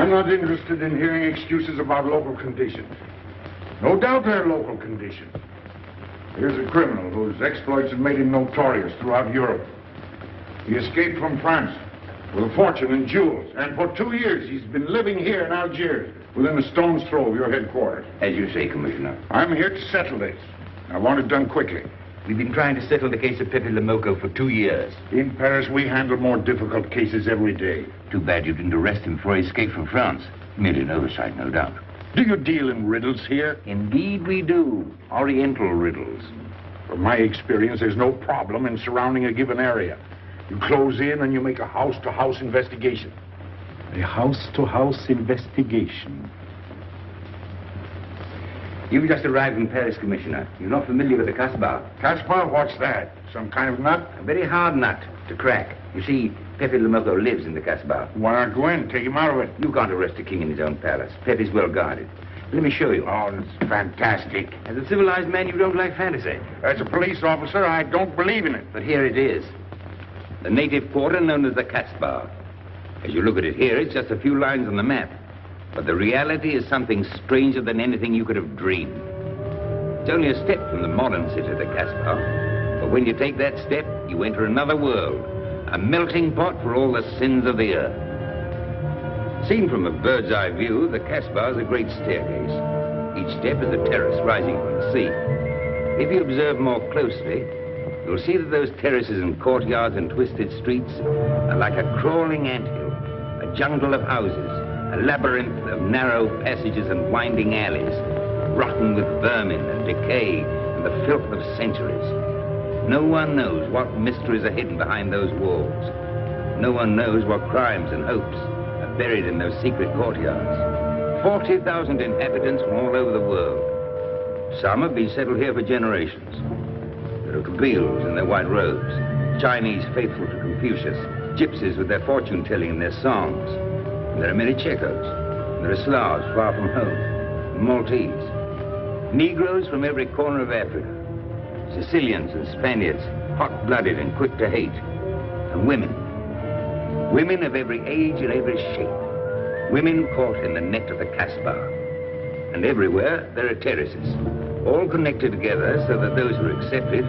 I'm not interested in hearing excuses about local conditions. No doubt they're local conditions. Here's a criminal whose exploits have made him notorious throughout Europe. He escaped from France with a fortune in jewels, and for 2 years he's been living here in Algiers, within a stone's throw of your headquarters. As you say, Commissioner. I'm here to settle this. I want it done quickly. We've been trying to settle the case of Pépé Le Moko for 2 years. In Paris, we handle more difficult cases every day. Too bad you didn't arrest him before he escaped from France. Merely an oversight, no doubt. Do you deal in riddles here? Indeed we do. Oriental riddles. From my experience, there's no problem in surrounding a given area. You close in and you make a house-to-house investigation. A house-to-house investigation. You've just arrived in Paris, Commissioner. You're not familiar with the Casbah. Casbah? What's that? Some kind of nut? A very hard nut to crack. You see, Pépé Le Moko lives in the Casbah. Why not go in? Take him out of it. You can't arrest a king in his own palace. Pépé's well guarded. Let me show you. Oh, it's fantastic. As a civilized man, you don't like fantasy. As a police officer, I don't believe in it. But here it is. The native quarter known as the Casbah. As you look at it here, it's just a few lines on the map. But the reality is something stranger than anything you could have dreamed. It's only a step from the modern city, the Casbah. But when you take that step, you enter another world. A melting pot for all the sins of the earth. Seen from a bird's eye view, the Casbah is a great staircase. Each step is a terrace rising from the sea. If you observe more closely, you'll see that those terraces and courtyards and twisted streets are like a crawling anthill, a jungle of houses, a labyrinth of narrow passages and winding alleys, rotten with vermin and decay and the filth of centuries. No one knows what mysteries are hidden behind those walls. No one knows what crimes and hopes are buried in those secret courtyards. 40,000 inhabitants from all over the world. Some have been settled here for generations. There are Kabyles in their white robes, Chinese faithful to Confucius, gypsies with their fortune-telling and their songs. And there are many Checos. There are Slavs far from home, Maltese, Negroes from every corner of Africa, Sicilians and Spaniards, hot-blooded and quick to hate, and women. Women of every age and every shape. Women caught in the net of the Casbah. And everywhere there are terraces, all connected together so that those who are accepted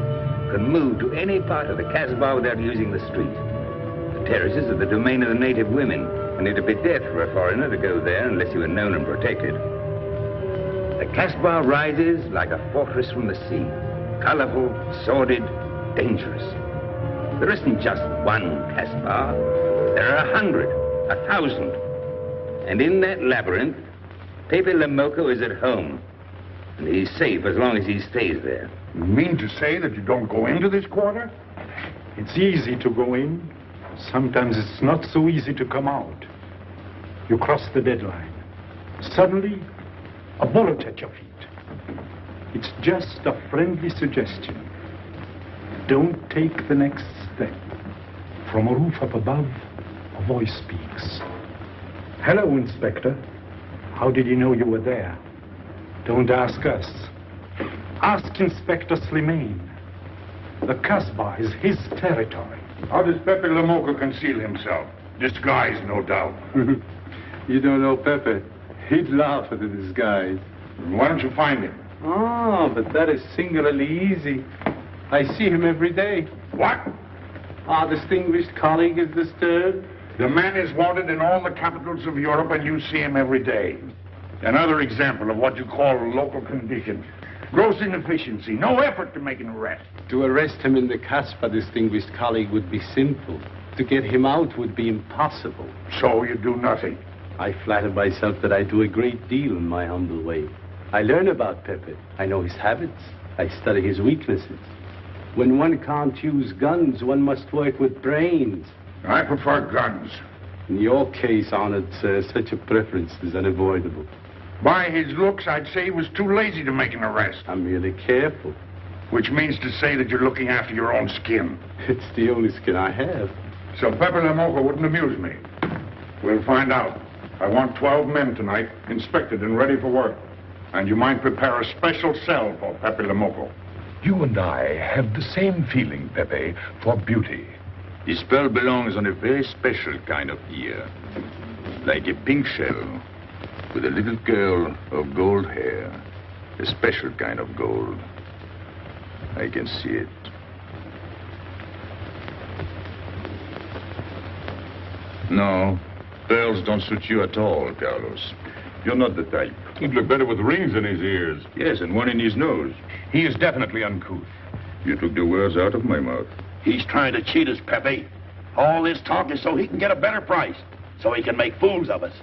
can move to any part of the Casbah without using the street. The terraces are the domain of the native women, and it'd be death for a foreigner to go there unless he were known and protected. The Casbah rises like a fortress from the sea. colorful, sordid, dangerous. There isn't just one Casbah. There are 100, 1,000. And in that labyrinth, Pépé Le Moko is at home. And he's safe as long as he stays there. You mean to say that you don't go into this quarter? It's easy to go in. Sometimes it's not so easy to come out. You cross the deadline. Suddenly, a bullet at your feet. It's just a friendly suggestion. Don't take the next step. From a roof up above, a voice speaks. Hello, Inspector. How did you know you were there? Don't ask us. Ask Inspector Slimane. The Casbah is his territory. How does Pepe Le Moko conceal himself? Disguise, no doubt. You don't know Pepe. He'd laugh at the disguise. Why don't you find him? Oh, but that is singularly easy. I see him every day. What? Our distinguished colleague is disturbed. The man is wanted in all the capitals of Europe, and you see him every day. Another example of what you call local condition. Gross inefficiency, no effort to make an arrest. To arrest him in the Casbah, distinguished colleague, would be simple. To get him out would be impossible. So you do nothing. I flatter myself that I do a great deal in my humble way. I learn about Pepe. I know his habits. I study his weaknesses. When one can't use guns, one must work with brains. I prefer guns. In your case, honored sir, such a preference is unavoidable. By his looks, I'd say he was too lazy to make an arrest. I'm merely careful. Which means to say that you're looking after your own skin. It's the only skin I have. So Pepe Le Moko wouldn't amuse me. We'll find out. I want 12 men tonight, inspected and ready for work. And you might prepare a special cell for Pepe Le Moko. You and I have the same feeling, Pepe, for beauty. This pearl belongs on a very special kind of ear. Like a pink shell, with a little curl of gold hair. A special kind of gold. I can see it. No, pearls don't suit you at all, Carlos. You're not the type. He'd look better with rings in his ears. Yes, and one in his nose. He is definitely uncouth. You took the words out of my mouth. He's trying to cheat us, Pepe. All this talk is so he can get a better price, so he can make fools of us.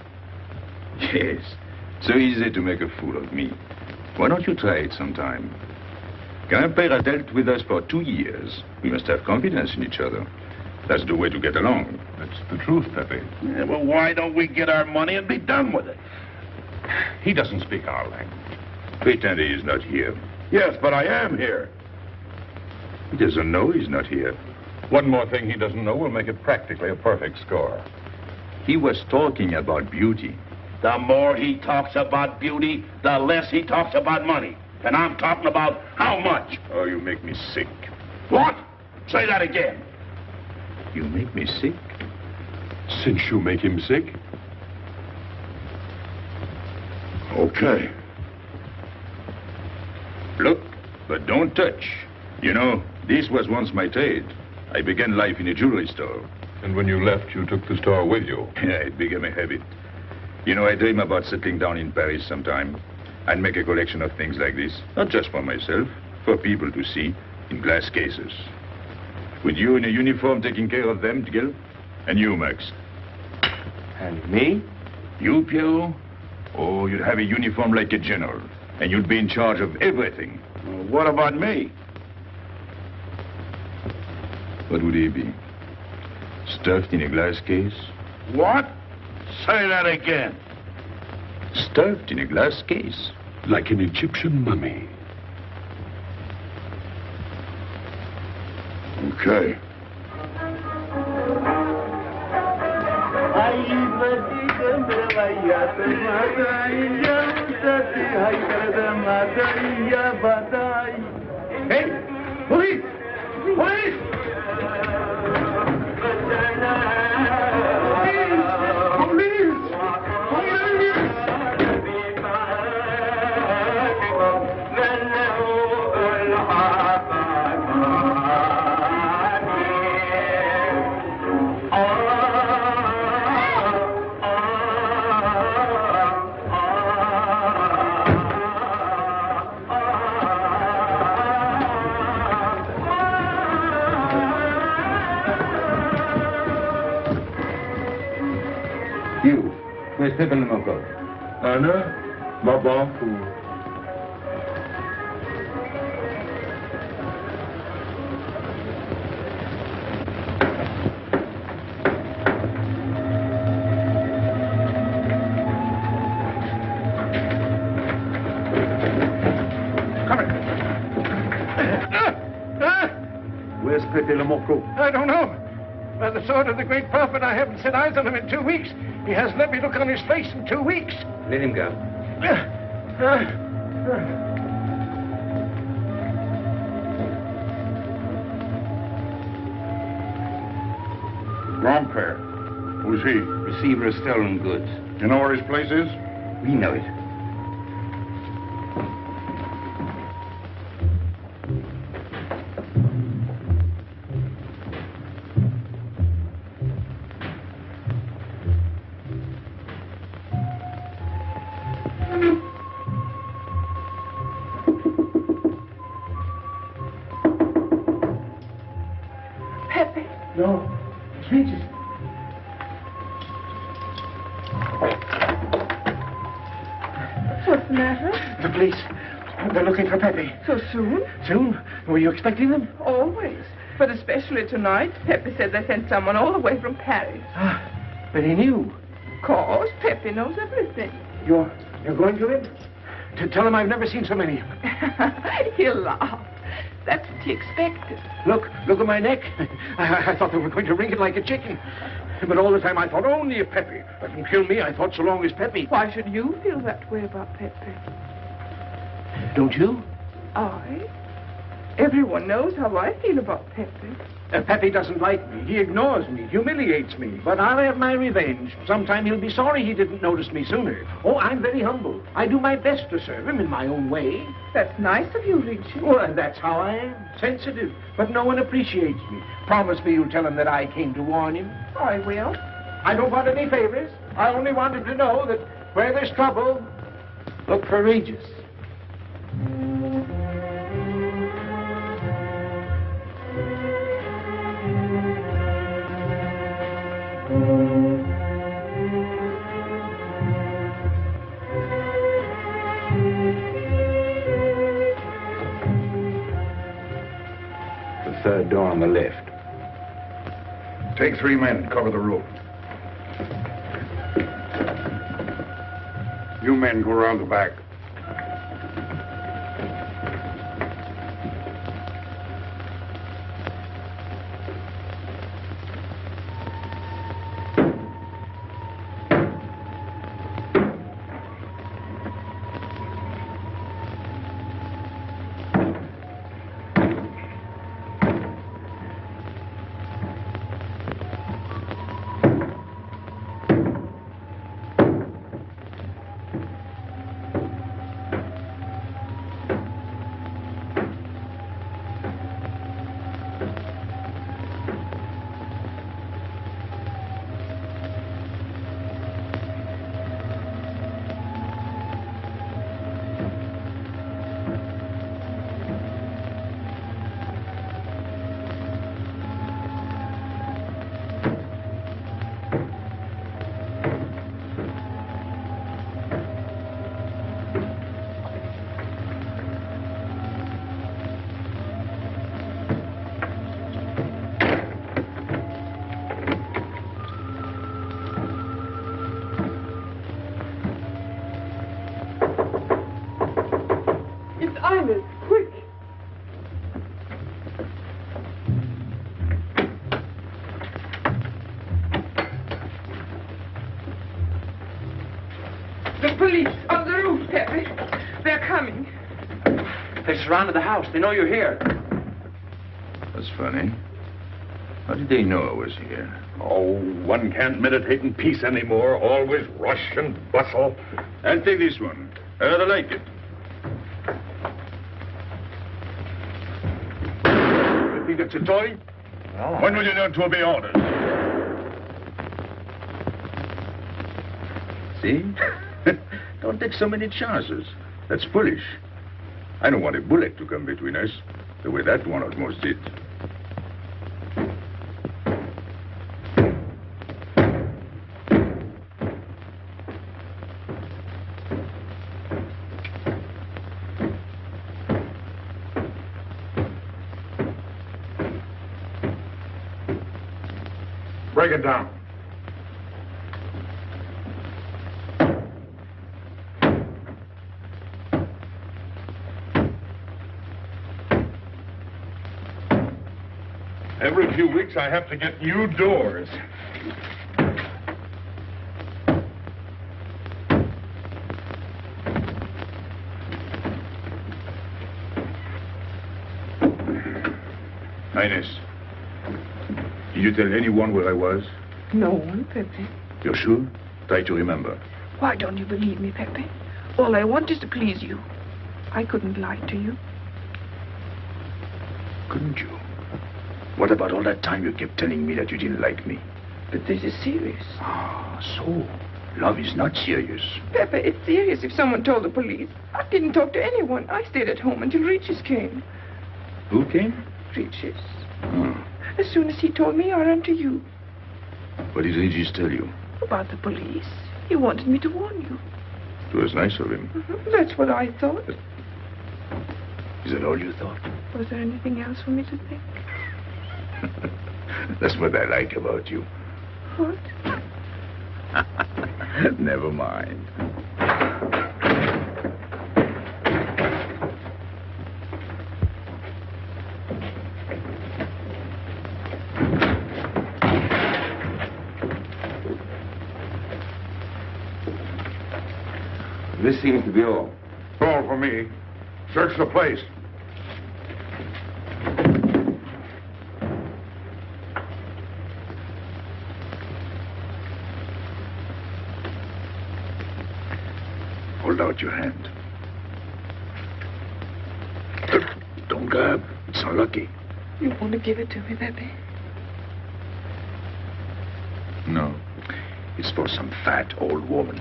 Yes, so easy to make a fool of me. Why don't you try it sometime? Grandpère has dealt with us for 2 years. We must have confidence in each other. That's the way to get along. That's the truth, Pepe. Yeah, well, why don't we get our money and be done with it? He doesn't speak our language. Pretend he is not here. Yes, but I am here. He doesn't know he's not here. One more thing he doesn't know will make it practically a perfect score. He was talking about beauty. The more he talks about beauty, the less he talks about money. And I'm talking about how much. Oh, you make me sick. What? Say that again. You make me sick? Since you make him sick? Okay. Look, but don't touch. You know, this was once my trade. I began life in a jewelry store. And when you left, you took the store with you. Yeah, it became a habit. You know, I dream about settling down in Paris sometime. I'd make a collection of things like this. Not just for myself, for people to see, in glass cases. With you in a uniform taking care of them, Gil? And you, Max? And me? You, Pierrot? Oh, you'd have a uniform like a general. And you'd be in charge of everything. Well, what about me? What would he be? Stuffed in a glass case? What? Say that again. Stuffed in a glass case? Like an Egyptian mummy. Okay. Hey! Police! Police! Where's Pepe Le Moko? Anna? Babaku. Where's Pepe Le Moko? I don't know. By the sword of the great prophet, I haven't set eyes on him in 2 weeks. He hasn't let me look on his face in 2 weeks. Let him go. Grand-père. Who's he? Receiver of stolen goods. You know where his place is? We know it. Pepe. No. Regis. What's the matter? The police. They're looking for Pepe. So soon? Soon? Were you expecting them? Always. But especially tonight. Pepe said they sent someone all the way from Paris. Ah, but he knew. Of course, Pepe knows everything. You're going to him? To tell him I've never seen so many. He'll laugh. That's what he expected. Look at my neck. I thought they were going to wring it like a chicken. But all the time I thought only of Pepe. Doesn't kill me, I thought so long as Pepe. Why should you feel that way about Pepe? Don't you? I? Everyone knows how I feel about Pepe. Pepe doesn't like me. He ignores me, humiliates me. But I'll have my revenge. Sometime he'll be sorry he didn't notice me sooner. Oh, I'm very humble. I do my best to serve him in my own way. That's nice of you, Richard. Well, and that's how I am. Sensitive. But no one appreciates me. Promise me you'll tell him that I came to warn him. I will. I don't want any favors. I only want him to know that where there's trouble, look for Regis. The third door on the left. Take 3 men and cover the room. You men go around the back. Surrounded the house. They know you're here. That's funny. How did they know I was here? Oh, one can't meditate in peace anymore. Always rush and bustle. I'll take this one. I rather like it. You think it's a toy? Oh. When will you learn to obey orders? See? Don't take so many chances. That's foolish. I don't want a bullet to come between us, the way that one almost did. Break it down. Every few weeks, I have to get new doors. Highness, did you tell anyone where I was? No one, Pepe. You're sure? Try to remember. Why don't you believe me, Pepe? All I want is to please you. I couldn't lie to you. Couldn't you? What about all that time you kept telling me that you didn't like me? But this is serious. Ah, so love is not serious. Pepe, it's serious if someone told the police. I didn't talk to anyone. I stayed at home until Regis came. Who came? Regis. Hmm. As soon as he told me, I ran to you. What did Regis tell you? About the police. He wanted me to warn you. It was nice of him. That's what I thought. Is that all you thought? Was there anything else for me to think? That's what I like about you. What? Never mind. This seems to be all. All for me. Search the place. Hold out your hand. Don't grab. It's unlucky. You want to give it to me, Pepe? No. It's for some fat old woman.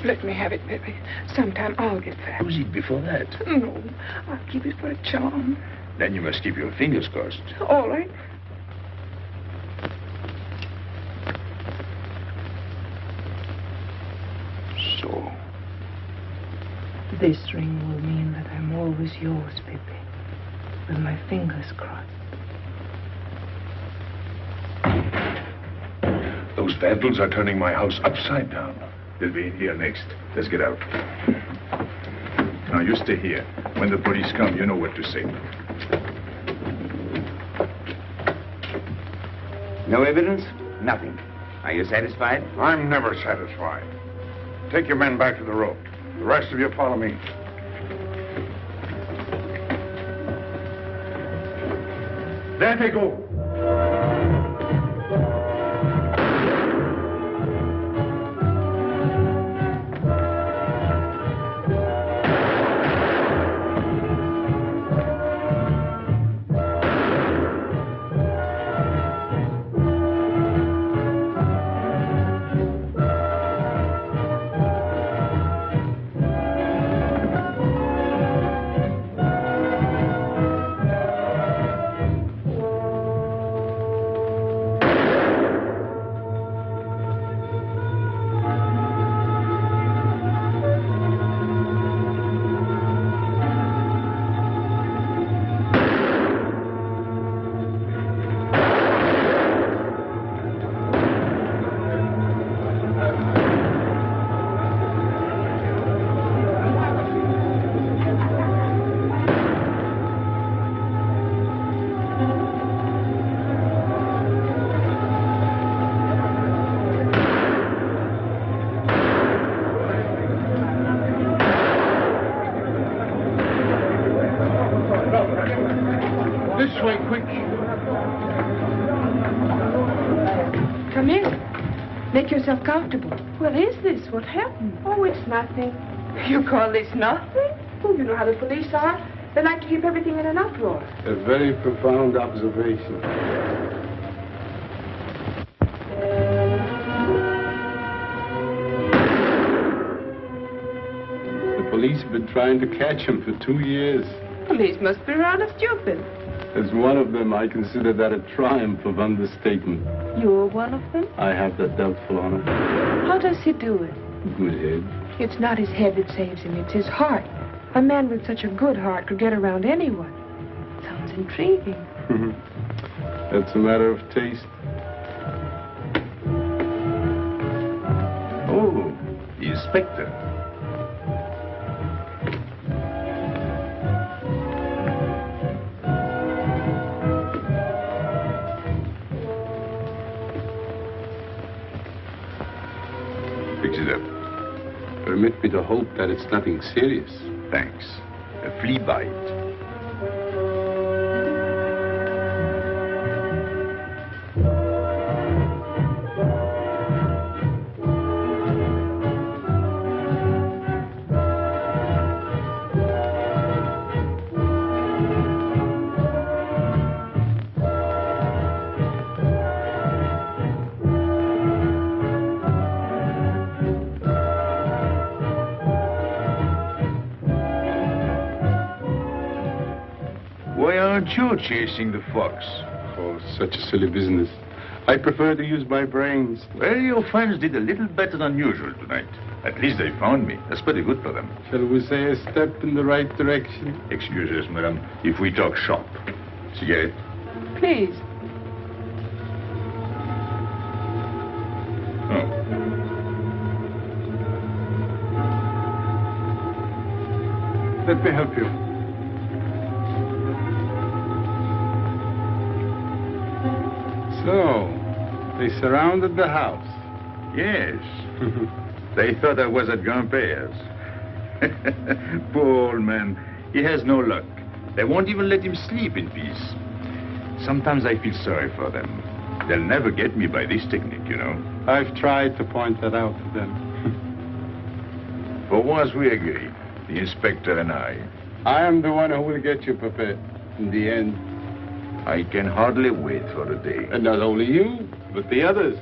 Let me have it, Pepe. Sometime I'll get fat. Use it before that. No, I'll keep it for a charm. Then you must keep your fingers crossed. All right. So. This ring will mean that I'm always yours, Pepe. With my fingers crossed. Those vandals are turning my house upside down. They'll be in here next. Let's get out. Now, you stay here. When the police come, you know what to say. No evidence? Nothing. Are you satisfied? I'm never satisfied. Take your men back to the road. The rest of you follow me. There they go. Come in. Make yourself comfortable. What is this? What happened? Oh, it's nothing. You call this nothing? Oh, you know how the police are. They like to keep everything in an uproar. A very profound observation. The police have been trying to catch him for 2 years. Police must be rather stupid. As one of them, I consider that a triumph of understatement. You're one of them? I have that doubtful honor. How does he do it? Good head. It's not his head that saves him, it's his heart. A man with such a good heart could get around anyone. Sounds intriguing. That's a matter of taste. Oh, the inspector. Fix it up. Permit me to hope that it's nothing serious. Thanks. A flea bite. Why aren't you chasing the fox? Oh, such a silly business. I prefer to use my brains. Well, your friends did a little better than usual tonight. At least they found me. That's pretty good for them. Shall we say a step in the right direction? Excuse us, madam, if we talk shop. Cigarette? Please. Oh. Let me help you. So, they surrounded the house. Yes. They thought I was at Grandpère's. Poor old man. He has no luck. They won't even let him sleep in peace. Sometimes I feel sorry for them. They'll never get me by this technique, you know. I've tried to point that out to them. For once we agree, the inspector and I. I am the one who will get you, Pepe, in the end. I can hardly wait for the day. And not only you, but the others.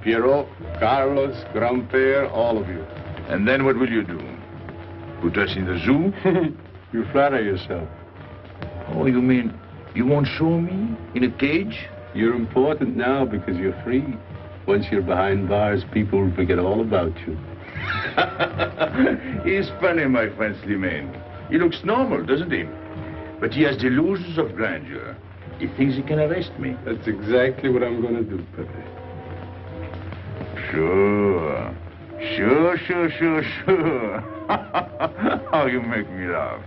Pierrot, Carlos, Grandpère, all of you. And then what will you do? Put us in the zoo? You flatter yourself. Oh, you mean you won't show me in a cage? You're important now because you're free. Once you're behind bars, people will forget all about you. He's funny, my friend Slimane. He looks normal, doesn't he? But he has delusions of grandeur. He thinks he can arrest me. That's exactly what I'm going to do, Pepe. Sure. Sure. How you make me laugh.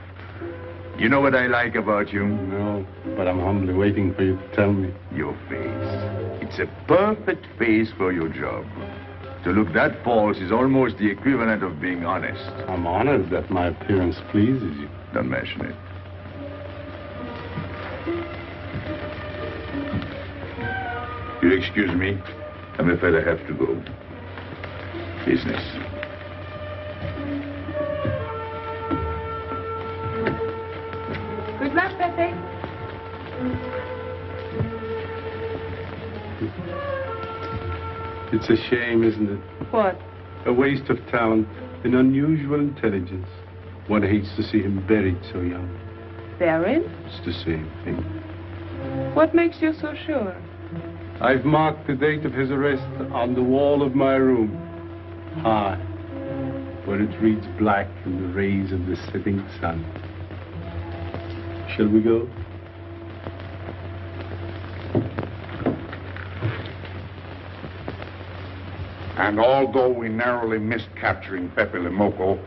You know what I like about you? No, but I'm humbly waiting for you to tell me. Your face. It's a perfect face for your job. To look that false is almost the equivalent of being honest. I'm honored that my appearance pleases you. Don't mention it. You'll excuse me. I'm afraid I have to go. Business. Good luck, Pepe. It's a shame, isn't it? What? A waste of talent, an unusual intelligence. One hates to see him buried so young. Buried? It's the same thing. What makes you so sure? I've marked the date of his arrest on the wall of my room. High, where it reads black in the rays of the setting sun. Shall we go? And although we narrowly missed capturing Pépé Le Moko,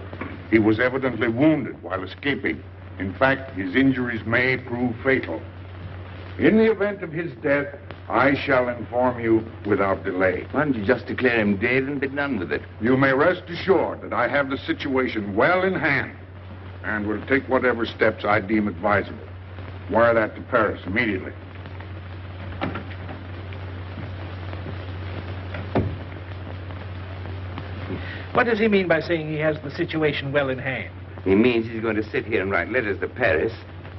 he was evidently wounded while escaping. In fact, his injuries may prove fatal. In the event of his death, I shall inform you without delay. Why don't you just declare him dead and be done with it? You may rest assured that I have the situation well in hand and will take whatever steps I deem advisable. Wire that to Paris immediately. What does he mean by saying he has the situation well in hand? He means he's going to sit here and write letters to Paris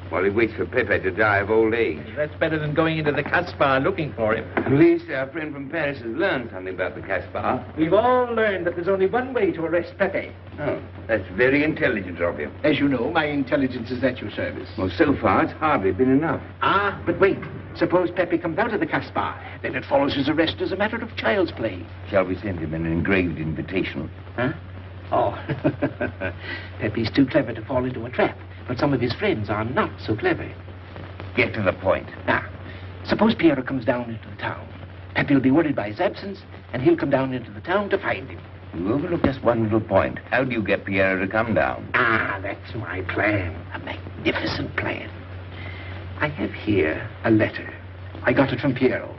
while he waits for Pepe to die of old age. That's better than going into the Casbah looking for him. At least our friend from Paris has learned something about the Casbah. We've all learned that there's only one way to arrest Pepe. Oh, that's very intelligent of you. As you know, my intelligence is at your service. Well, so far, it's hardly been enough. Ah, but wait. Suppose Pepe comes out of the Casbah. Then it follows his arrest as a matter of child's play. Shall we send him an engraved invitation? Huh? Oh, Pepe's too clever to fall into a trap. But some of his friends are not so clever. Get to the point. Now, suppose Piero comes down into the town. Pepe will be worried by his absence, and he'll come down into the town to find him. You overlook just one little point. How do you get Piero to come down? Ah, that's my plan. A magnificent plan. I have here a letter. I got it from Piero.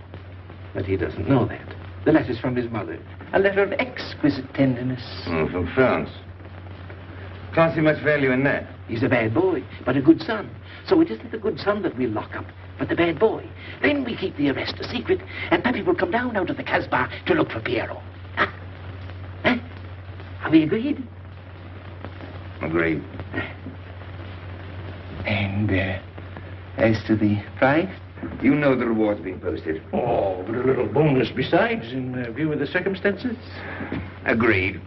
But he doesn't know that. The letter's from his mother. A letter of exquisite tenderness. From France. Can't see much value in that. He's a bad boy, but a good son. So it isn't the good son that we'll lock up, but the bad boy. Then we keep the arrest a secret, and Pepe will come down out of the Casbah to look for Piero. Huh? Huh? Are we agreed? Agreed. And, as to the prize? You know the reward's been posted. Oh, but a little bonus besides, in view of the circumstances. Agreed.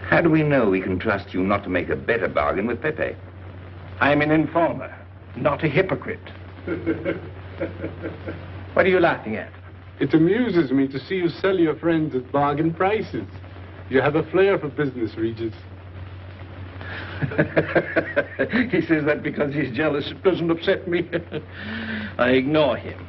How do we know we can trust you not to make a better bargain with Pepe? I'm an informer, not a hypocrite. What are you laughing at? It amuses me to see you sell your friends at bargain prices. You have a flair for business, Regis. He says that because he's jealous. It doesn't upset me. I ignore him.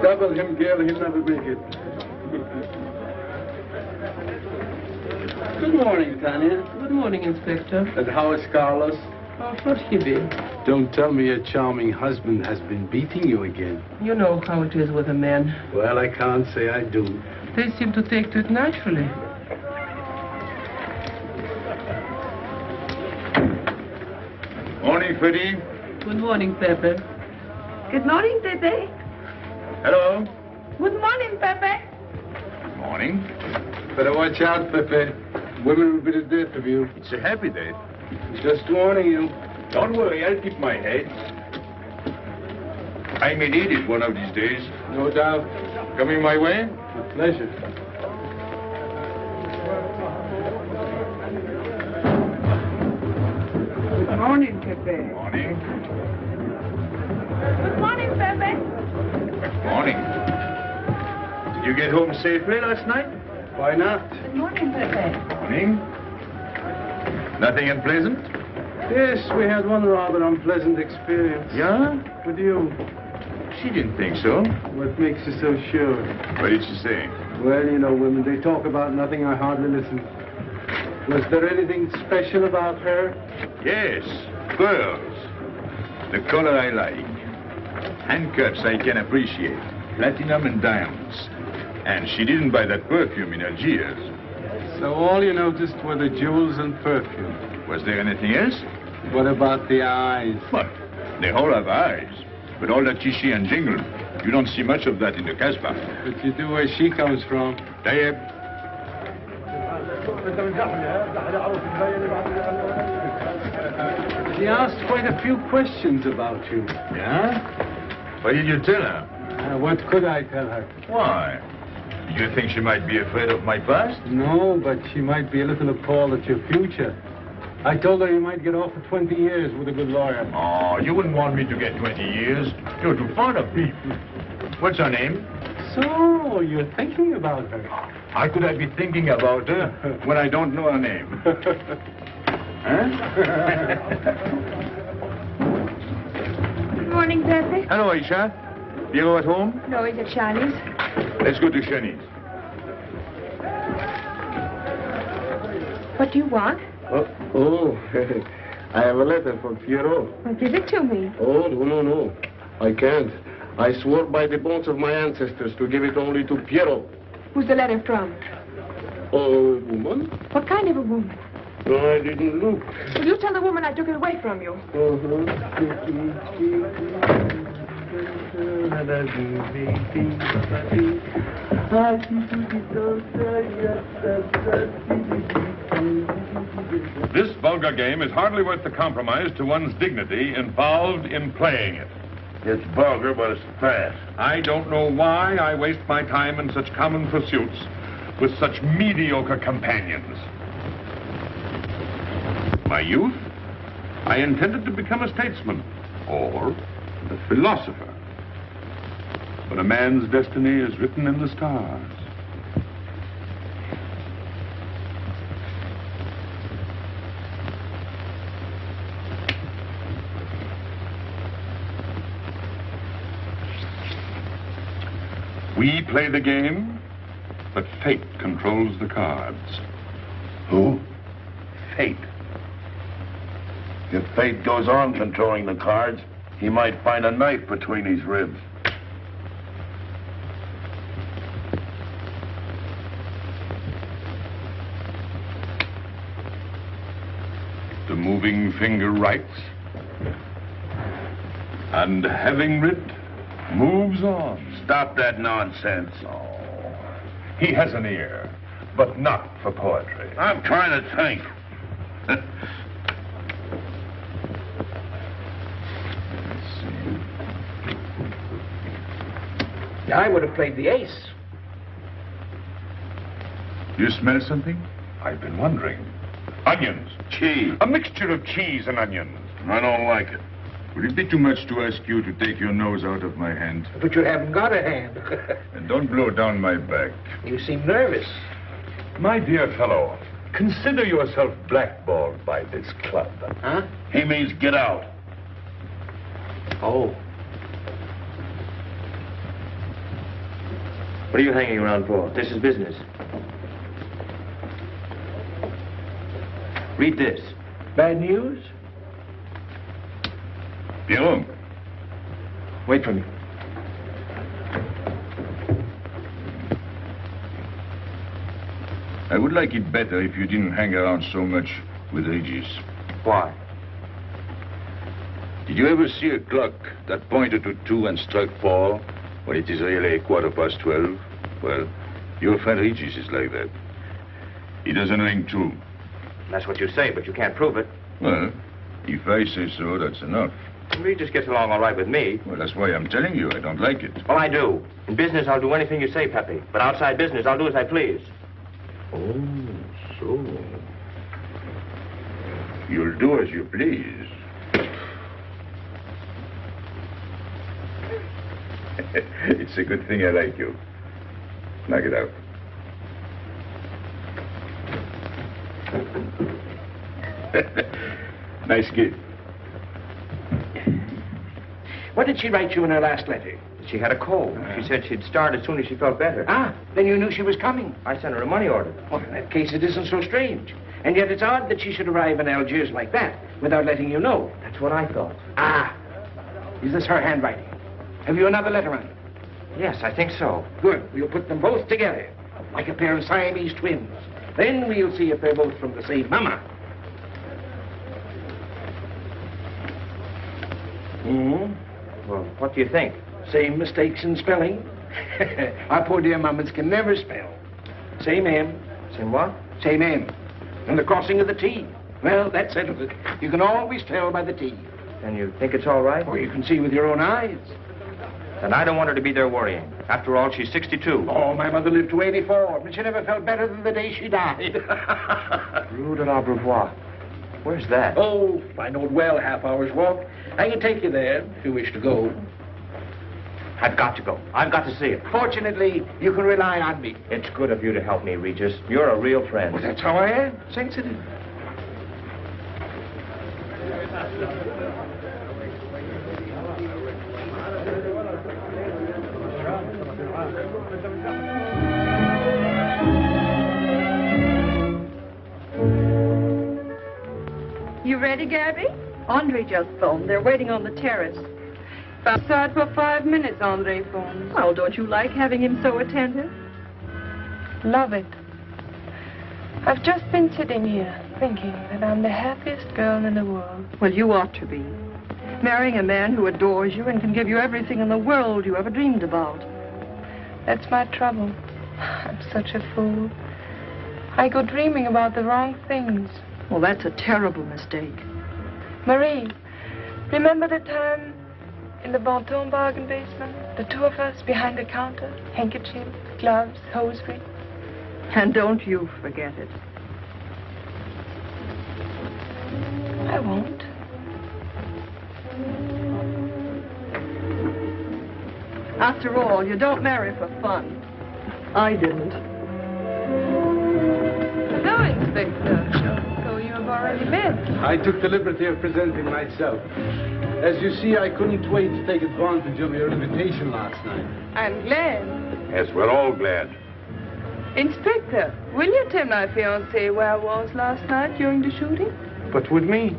Double him, girl, he'll never make it. Good morning, Tanya. Good morning, Inspector. And how is Carlos? Oh, should he be? Don't tell me your charming husband has been beating you again. You know how it is with a man. Well, I can't say I do. They seem to take to it naturally. Morning, Freddy. Good morning, Pepe. Good morning, Pepe. Hello. Good morning, Pepe. Morning. Better watch out, Pepe. Women will be the death of you. It's a happy day. Just warning you. Don't worry, I'll keep my head. I may need it one of these days. No doubt. Coming my way? With pleasure. Good morning, Pepe. Morning. Good morning, Pepe. Morning. Did you get home safely last night? Why not? Good morning, Pepe. Morning. Nothing unpleasant? Yes, we had one rather unpleasant experience. Yeah? With you. She didn't think so. What makes you so sure? What did she say? Well, you know, women, they talk about nothing. I hardly listen. Was there anything special about her? Yes, pearls. The color I like. Handcuffs I can appreciate. Platinum and diamonds. And she didn't buy that perfume in Algiers. So all you noticed were the jewels and perfume. Was there anything else? What about the eyes? What? They all have eyes. But all that chichi and jingle, you don't see much of that in the Casbah. But you do where she comes from. Tayyib. She asked quite a few questions about you. Yeah? What did you tell her? What could I tell her? Why? Do you think she might be afraid of my past? No, but she might be a little appalled at your future. I told her you might get off for 20 years with a good lawyer. Oh, you wouldn't want me to get 20 years. You're too fond of me. What's her name? So, you're thinking about her. How could I be thinking about her when I don't know her name? Huh? Good morning, Pepe. Hello, Aisha. Piero at home? No, he's at Charlie's. Let's go to Shani's. What do you want? I have a letter for Piero. Well, give it to me. Oh, no. I can't. I swore by the bones of my ancestors to give it only to Piero. Who's the letter from? Oh, woman? What kind of a woman? No, I didn't look. Will you tell the woman I took it away from you? This vulgar game is hardly worth the compromise to one's dignity involved in playing it. It's vulgar, but it's fast. I don't know why I waste my time in such common pursuits with such mediocre companions. My youth, I intended to become a statesman or a philosopher. But a man's destiny is written in the stars. We play the game, but fate controls the cards. Who? Fate. If fate goes on controlling the cards, he might find a knife between his ribs. The moving finger writes, and having writ, moves on. Stop that nonsense. Oh, he has an ear, but not for poetry. I'm trying to think. I would have played the ace. You smell something? I've been wondering. Onions. Cheese. A mixture of cheese and onions. I don't like it. Would it be too much to ask you to take your nose out of my hand? But you haven't got a hand. And don't blow down my back. You seem nervous. My dear fellow, consider yourself blackballed by this club. Huh? He means get out. Oh. What are you hanging around for? This is business. Read this. Bad news? Pierrot. Wait for me. I would like it better if you didn't hang around so much with Regis. Why? Did you ever see a clock that pointed to 2 and struck 4 when it is really 12:15? Well, your friend Regis is like that. He doesn't ring 2. That's what you say, but you can't prove it. Well, if I say so, that's enough. Regis gets along all right with me. Well, that's why I'm telling you I don't like it. Well, I do. In business, I'll do anything you say, Pepe. But outside business, I'll do as I please. Oh, so. You'll do as you please. It's a good thing I like you. Knock it out. Nice kid. What did she write you in her last letter? She had a cold. She said she'd start as soon as she felt better. Ah, then you knew she was coming. I sent her a money order. Well, in that case, it isn't so strange. And yet it's odd that she should arrive in Algiers like that, without letting you know. That's what I thought. Ah, is this her handwriting? Have you another letter on it? Yes, I think so. Good. We'll put them both together, like a pair of Siamese twins. Then we'll see if they're both from the same mama. Hmm? Well, what do you think? Same mistakes in spelling. Our poor dear mamas can never spell. Same M. Same what? Same M. And the crossing of the T. Well, that settles it. You can always tell by the T. And you think it's all right? Or you can see with your own eyes. And I don't want her to be there worrying. After all, she's 62. Oh, my mother lived to 84, but she never felt better than the day she died. Rue de l'Abreuvoir. Where's that? Oh, I know it well, half hour's walk. I can take you there if you wish to go. I've got to go. I've got to see it. Fortunately, you can rely on me. It's good of you to help me, Regis. You're a real friend. Well, that's how I am. Sensitive. You ready, Gabby? Andre just phoned. They're waiting on the terrace. Outside for 5 minutes, Andre phoned. Well, don't you like having him so attentive? Love it. I've just been sitting here thinking that I'm the happiest girl in the world. Well, you ought to be. Marrying a man who adores you and can give you everything in the world you ever dreamed about. That's my trouble. I'm such a fool. I go dreaming about the wrong things. Well, that's a terrible mistake. Marie, remember the time in the Bonton bargain basement? The 2 of us behind the counter, handkerchief, gloves, hosiery. And don't you forget it. I won't. After all, you don't marry for fun. I didn't. Hello, Inspector. So you have already been. I took the liberty of presenting myself. As you see, I couldn't wait to take advantage of your invitation last night. I'm glad. Yes, we're all glad. Inspector, will you tell my fiancé where I was last night during the shooting? But with me,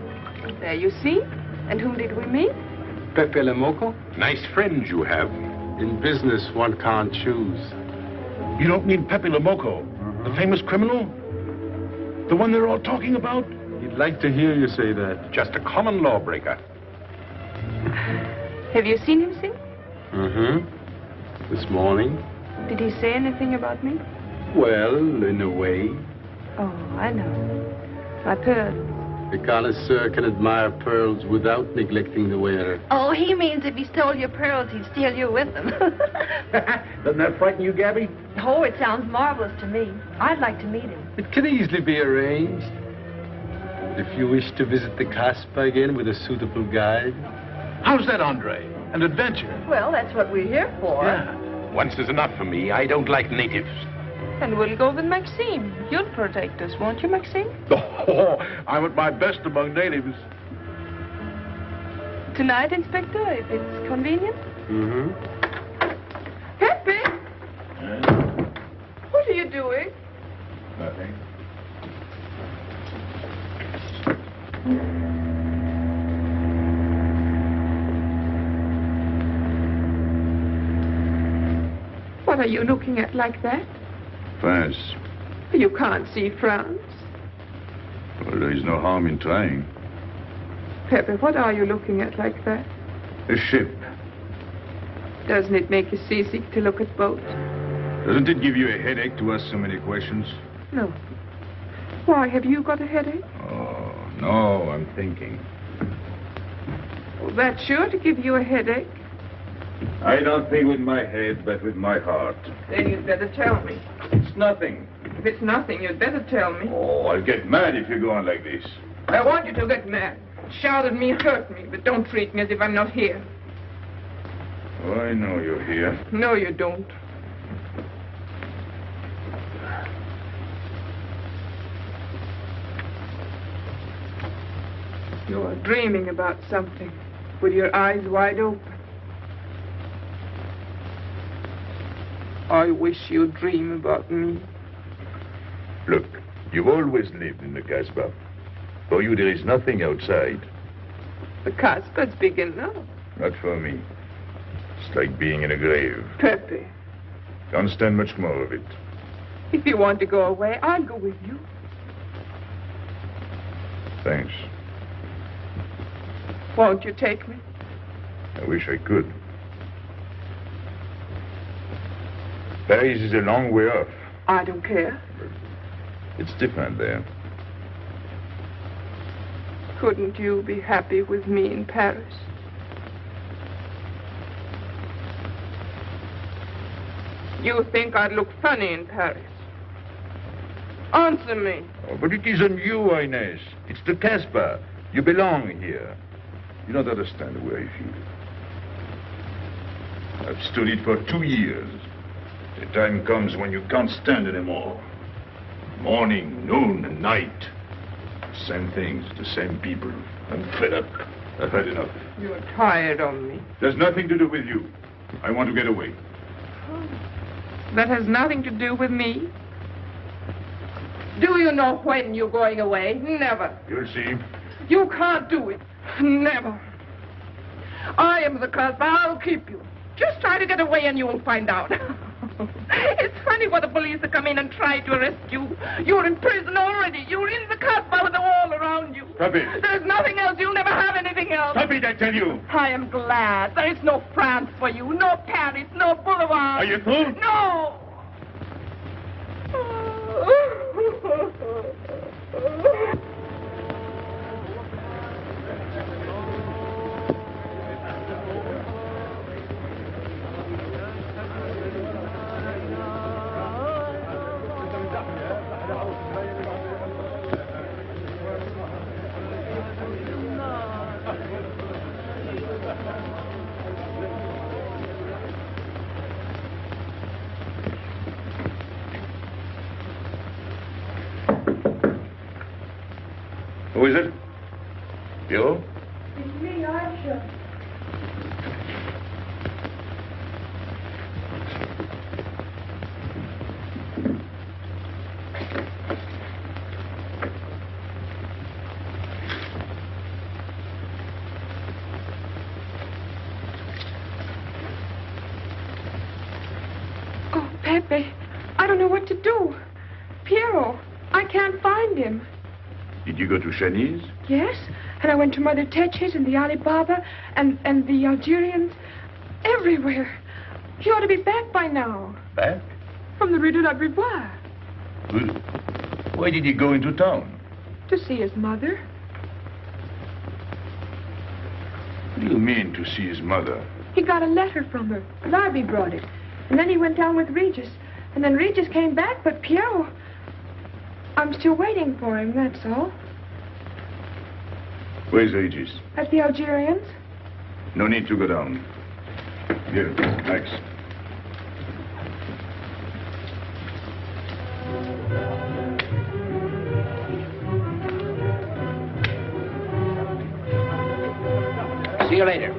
There you see. And whom did we meet? Pepe Le Moko? Nice friends you have. In business, one can't choose. You don't mean Pépé Le Moko, the famous criminal? The one they're all talking about? He'd like to hear you say that. Just a common lawbreaker. Have you seen him since? Mm-hmm. This morning? Did he say anything about me? Well, in a way. Oh, I know. My pearl. A connoisseur can admire pearls without neglecting the wearer. Oh, he means if he stole your pearls, he'd steal you with them. Doesn't that frighten you, Gabby? Oh, it sounds marvelous to me. I'd like to meet him. It can easily be arranged. If you wish to visit the Casbah again with a suitable guide. How's that, Andre? An adventure? Well, that's what we're here for. Yeah. Once is enough for me. I don't like natives. And we'll go with Maxime. You'll protect us, won't you, Maxime? Oh, I'm at my best among natives. Tonight, Inspector, if it's convenient. Mm-hmm. Pepe! What are you doing? Nothing. What are you looking at like that? France. You can't see France. Well, there is no harm in trying. Pepe, what are you looking at like that? A ship. Doesn't it make you seasick to look at boats? Doesn't it give you a headache to ask so many questions? No. Why, have you got a headache? Oh, no, I'm thinking. Well, that's sure to give you a headache. I don't think with my head, but with my heart. Then you'd better tell me. It's nothing. If it's nothing, you'd better tell me. Oh, I'll get mad if you go on like this. I want you to get mad. Shout at me, hurt me, but don't treat me as if I'm not here. Oh, I know you're here. No, you don't. You're dreaming about something with your eyes wide open. I wish you'd dream about me. Look, you've always lived in the Casbah. For you, there is nothing outside. The Casbah's big enough. Not for me. It's like being in a grave. Pepe, Can't stand much more of it. if you want to go away, I'll go with you. Thanks. Won't you take me? I wish I could. Paris is a long way off. I don't care. It's different there. Couldn't you be happy with me in Paris? You think I'd look funny in Paris? Answer me. Oh, but it isn't you, Inez. It's the Casbah. You belong here. You don't understand the way I feel. I've stood it for 2 years. The time comes when you can't stand anymore. Morning, noon, and night. Same things, the same people. I'm fed up. I've had enough. You're tired of me. There's nothing to do with you. I want to get away. That has nothing to do with me. Do you know when you're going away? Never. You'll see. You can't do it. Never. I am the Casbah. I'll keep you. Just try to get away and you'll find out. It's funny what the police will come in and try to arrest you. You're in prison already. You're in the Casbah with the wall around you. Stop it. There's nothing else. You'll never have anything else. Stop it, I tell you. I am glad. There is no France for you. No Paris. No Boulevard. Are you through? No. Who is it? You? It's me, Aisha. Oh, Pepe, I don't know what to do. Piero, I can't find him. Did you go to Chinese? Yes, and I went to Mother Tetche's and the Alibaba and the Algerians. Everywhere. He ought to be back by now. Back? From the Rue de la Brivoire. Good. Why did he go into town? To see his mother. What do you mean, to see his mother? He got a letter from her. Larby brought it. And then he went down with Regis. And then Regis came back, but Piero... I'm still waiting for him, that's all. Where's Regis? At the Algerians. No need to go down. Here, thanks. See you later.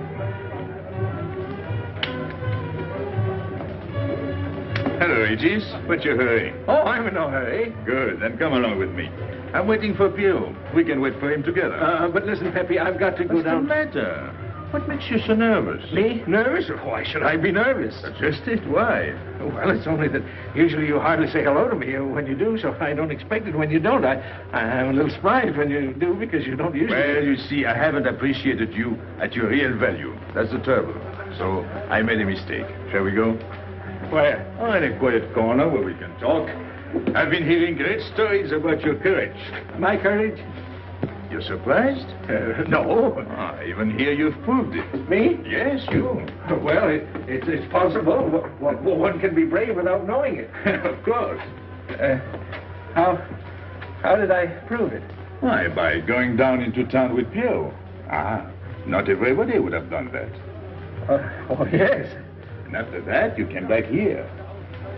Hello, Regis. What's your hurry? Oh, I'm in no hurry. Good, then come along with me. I'm waiting for Piero. We can wait for him together. But listen, Pepe, I've got to go What's down. the matter? What makes you so nervous? Me? Nervous? Why should I be nervous? That's just it. Why? Well, it's only that usually you hardly say hello to me when you do, so I don't expect it when you don't. I'm a little surprised when you do because you don't usually. Well, you see, I haven't appreciated you at your real value. That's the trouble. So I made a mistake. Shall we go? Where? Oh, in a quiet corner where we can talk. I've been hearing great stories about your courage. My courage? You're surprised? No. Even here you've proved it. Me? Yes, you. Well, it's possible. One can be brave without knowing it. Of course. How did I prove it? Why, by going down into town with Piero. Not everybody would have done that. Oh, yes. And after that, you came back here.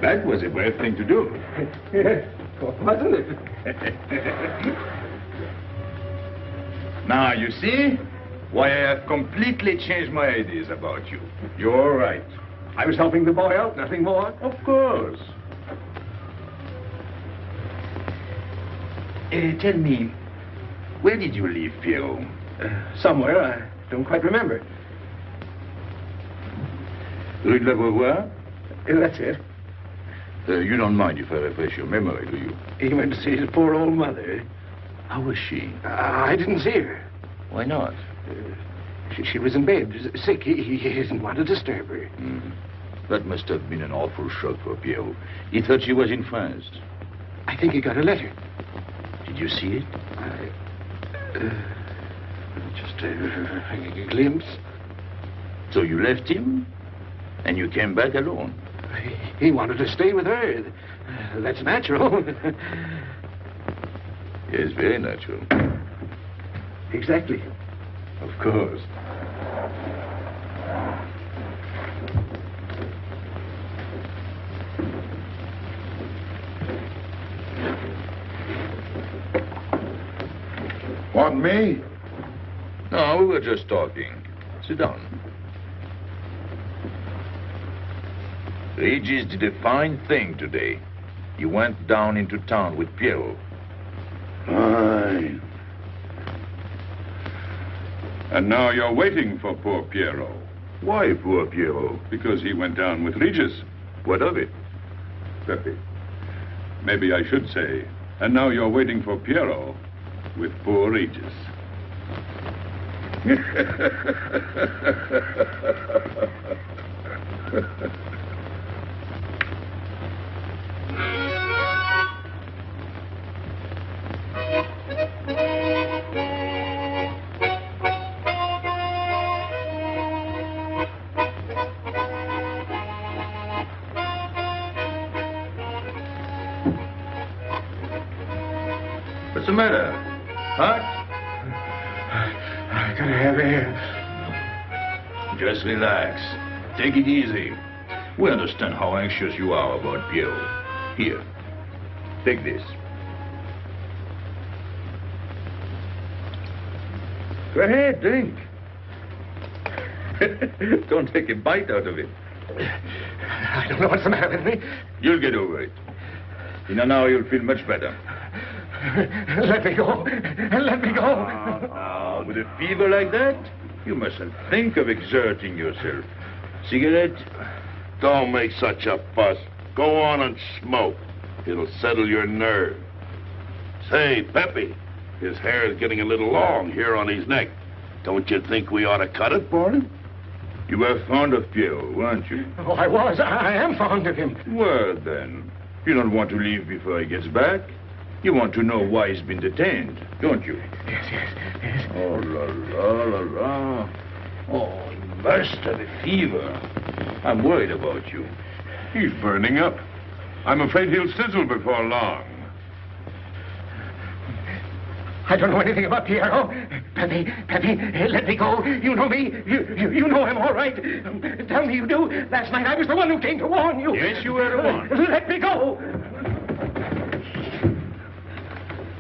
That was a brave thing to do. Yes, wasn't it? Now, you see why I have completely changed my ideas about you. You're right. I was helping the boy out, nothing more. Of course. Tell me, where did you leave Piero? Somewhere, I don't quite remember. Rue de la Beauvoir? That's it. You don't mind if I refresh your memory, do you? He went to see his poor old mother. How was she? I didn't see her. Why not? She was in bed, sick. He didn't want to disturb her. That must have been an awful shock for Piero. He thought she was in France. I think he got a letter. Did you see it? Just a glimpse. So you left him, and you came back alone? He wanted to stay with her. That's natural. Yes, very natural. Exactly. Of course. Want me? No, we were just talking. Sit down. Regis did a fine thing today. He went down into town with Piero. Aye. And now you're waiting for poor Piero. Why poor Piero? Because he went down with Regis. What of it? Pepe. Maybe I should say, and now you're waiting for Piero with poor Regis. What's the matter? Hot? I gotta have air. Just relax. Take it easy. We understand how anxious you are about Piero. Here, take this. Go ahead, drink. Don't take a bite out of it. I don't know what's the matter with me. You'll get over it. In an hour, you'll feel much better. Let me go. Let me go. With a fever like that, you mustn't think of exerting yourself. Cigarette? Don't make such a fuss. Go on and smoke. It'll settle your nerve. Say, Pepe, his hair is getting a little long here on his neck. Don't you think we ought to cut it for him? You were fond of Pierrot, weren't you? Oh, I was. I am fond of him. Well, then, you don't want to leave before he gets back. You want to know why he's been detained, don't you? Yes. Oh, la, la, la, la. Oh, he must have a fever. I'm worried about you. He's burning up. I'm afraid he'll sizzle before long. I don't know anything about Pierrot. Pepe, let me go. You know me. You know him all right. Tell me you do. Last night I was the one who came to warn you. Yes, you were the one. Let me go.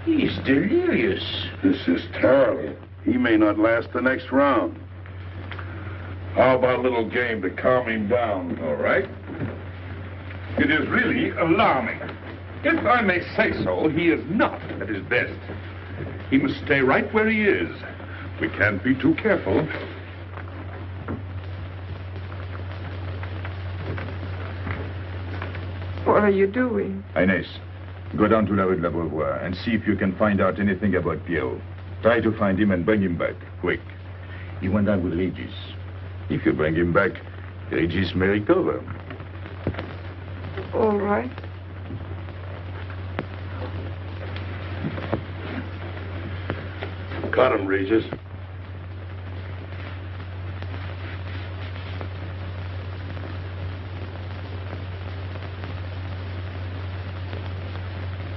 He's delirious. This is terrible. He may not last the next round. How about a little game to calm him down? All right. It is really alarming. If I may say so, he is not at his best. He must stay right where he is. We can't be too careful. What are you doing? Inés, go down to La Rue de la Beauvoir and see if you can find out anything about Pierrot. Try to find him and bring him back, quick. He went down with Regis. If you bring him back, Regis may recover. All right. Cut him, Regis.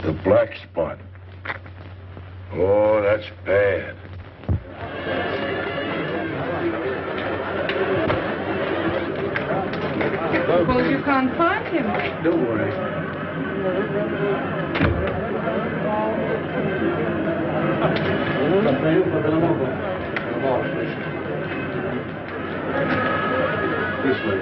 The black spot. Oh, that's bad. Suppose you can't find him. Don't worry. This way.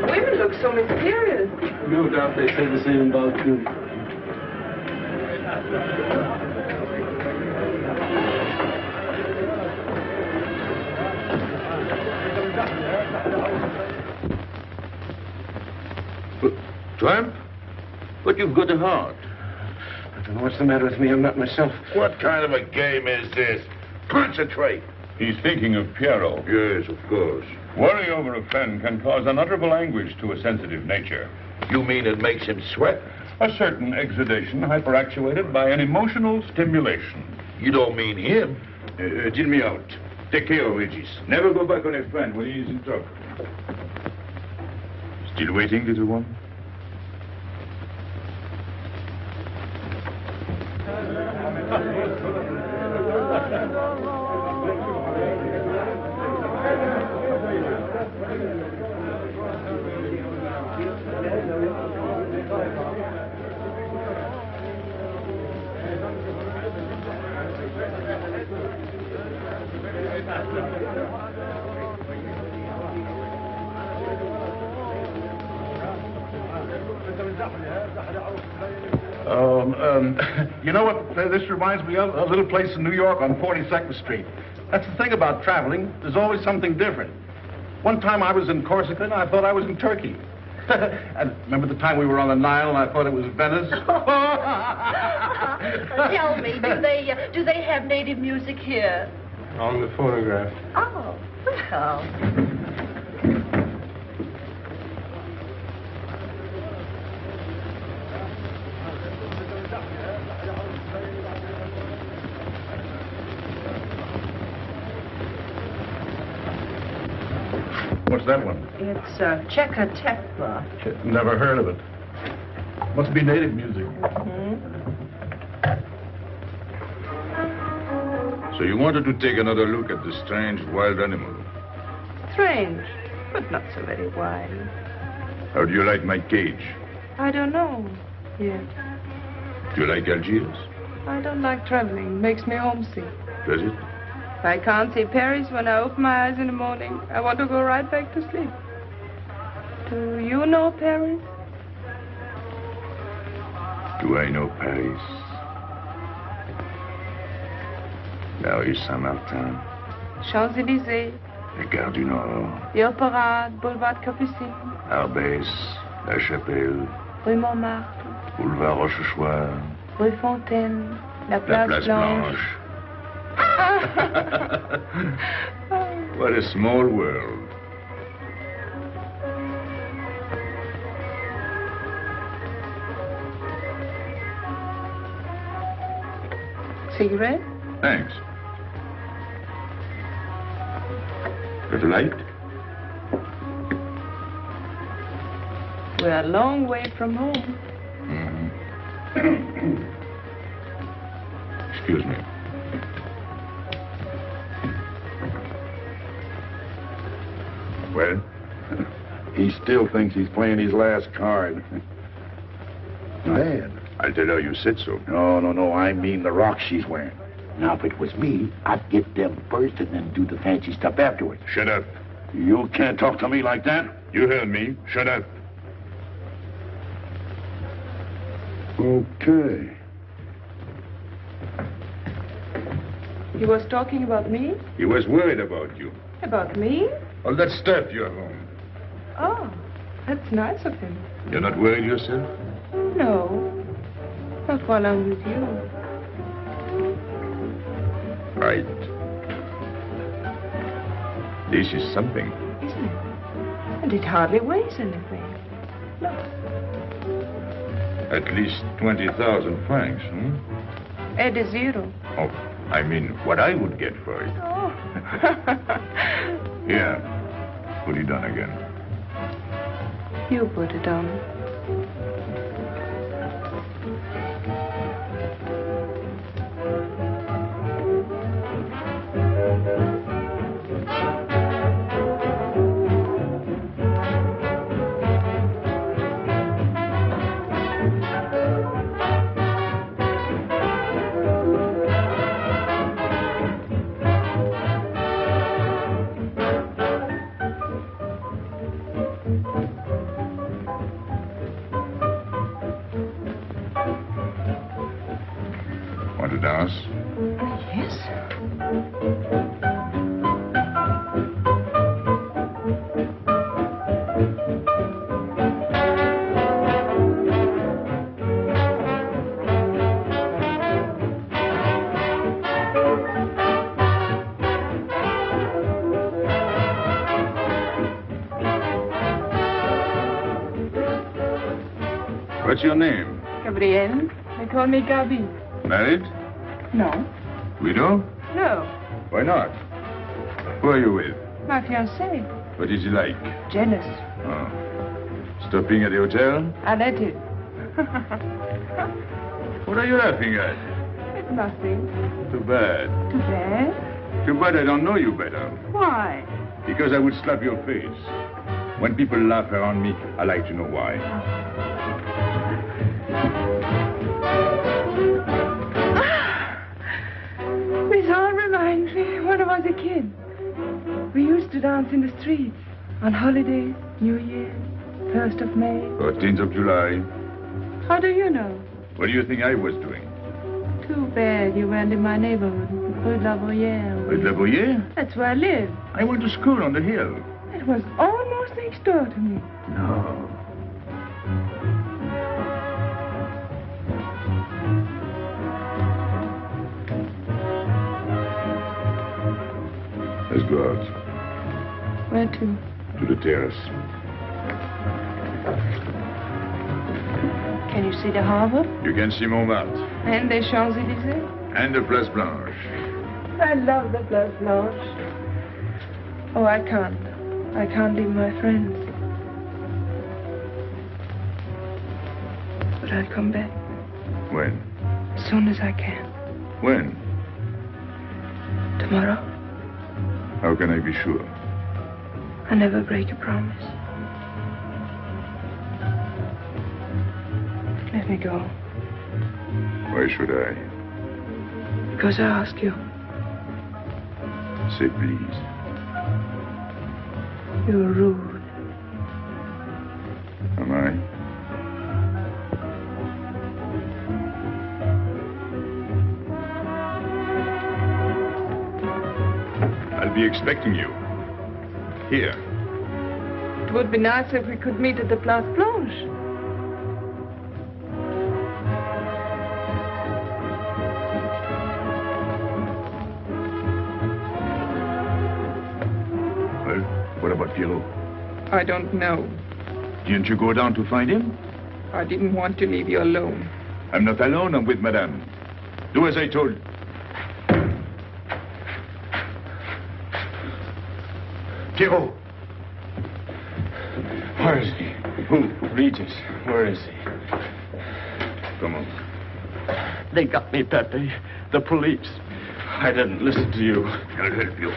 Women look so mysterious. No doubt they say the same about you. Tramp? But you've got a heart. I don't know what's the matter with me. I'm not myself. What kind of a game is this? Concentrate. He's thinking of Pierrot. Yes, of course. Worry over a friend can cause unutterable anguish to a sensitive nature. You mean it makes him sweat? A certain exudation hyperactuated by an emotional stimulation. You don't mean him? Deal me out. Take care of Regis. Never go back on a friend when he is in trouble. Still waiting, little one? You know what this reminds me of? A little place in New York on 42nd Street. That's the thing about traveling. There's always something different. One time I was in Corsica and I thought I was in Turkey. And remember the time we were on the Nile and I thought it was Venice? Tell me, do they have native music here? On the photograph. Oh, well. What's that one? It's Cheka Tekla. Never heard of it. Must be native music. So you wanted to take another look at the strange wild animal. Strange, but not so very wild. How do you like my cage? I don't know yet. Do you like Algiers? I don't like traveling. It makes me homesick. Does it? If I can't see Paris when I open my eyes in the morning, I want to go right back to sleep. Do you know Paris? Do I know Paris? La rue Saint-Martin. Champs-Élysées, La Gare du Nord. the Opéra, Boulevard Capucine, Arbès. La Chapelle. rue Montmartre, Boulevard Rochechouart. rue Fontaine, la La Place Place Blanche. Blanche. What a small world. Cigarette? Thanks. Got a light? We're a long way from home. Excuse me. Well, he still thinks he's playing his last card. Bad. I'll tell her you said so. No, I mean the rock she's wearing. Now, if it was me, I'd get them first and then do the fancy stuff afterwards. Shut up. You can't talk to me like that. You heard me. Shut up. Okay. He was talking about me? He was worried about you. About me? All that stuff you have on. Oh, that's nice of him. You're not worried yourself? No, not while I'm with you. Right. This is something. Isn't it? And it hardly weighs anything. Look. At least 20,000 francs, hmm? Ed is zero. Oh, I mean, what I would get for it. Oh. Here, put it on again. You put it on. Want to dance? Yes. What's your name? Gabrielle. They call me Gabi. Married? No. Widow? No. Why not? Who are you with? My fiancé. What is he like? Jealous. Oh. Stopping at the hotel? I let him. What are you laughing at? It's nothing. Too bad. Too bad? Too bad I don't know you better. Why? Because I would slap your face. When people laugh around me, I like to know why. This all reminds me when I was a kid. We used to dance in the streets on holidays, New Year, 1st of May. 14th of July. How do you know? What do you think I was doing? Too bad you weren't in my neighborhood, Rue de la Bruyère. With La Bruyère? That's where I live. I went to school on the hill. It was almost next door to me. No. Let's go out. Where to? To the terrace. Can you see the harbor? You can see Montmartre. And the Champs-Élysées? And the Place Blanche. I love the Place Blanche. Oh, I can't. I can't leave my friends. But I'll come back. When? As soon as I can. When? Tomorrow. How can I be sure? I never break a promise. Let me go. Why should I? Because I ask you. Say please. You're rude. Am I? I'll be expecting you. Here. It would be nice if we could meet at the Place Blanche. Well, what about Pierrot? I don't know. Didn't you go down to find him? I didn't want to leave you alone. I'm not alone, I'm with Madame. Do as I told. Pierrot! Where is he? Who? Regis. Where is he? Come on. They got me, Pepe. The police. I didn't listen to you. I'll help you.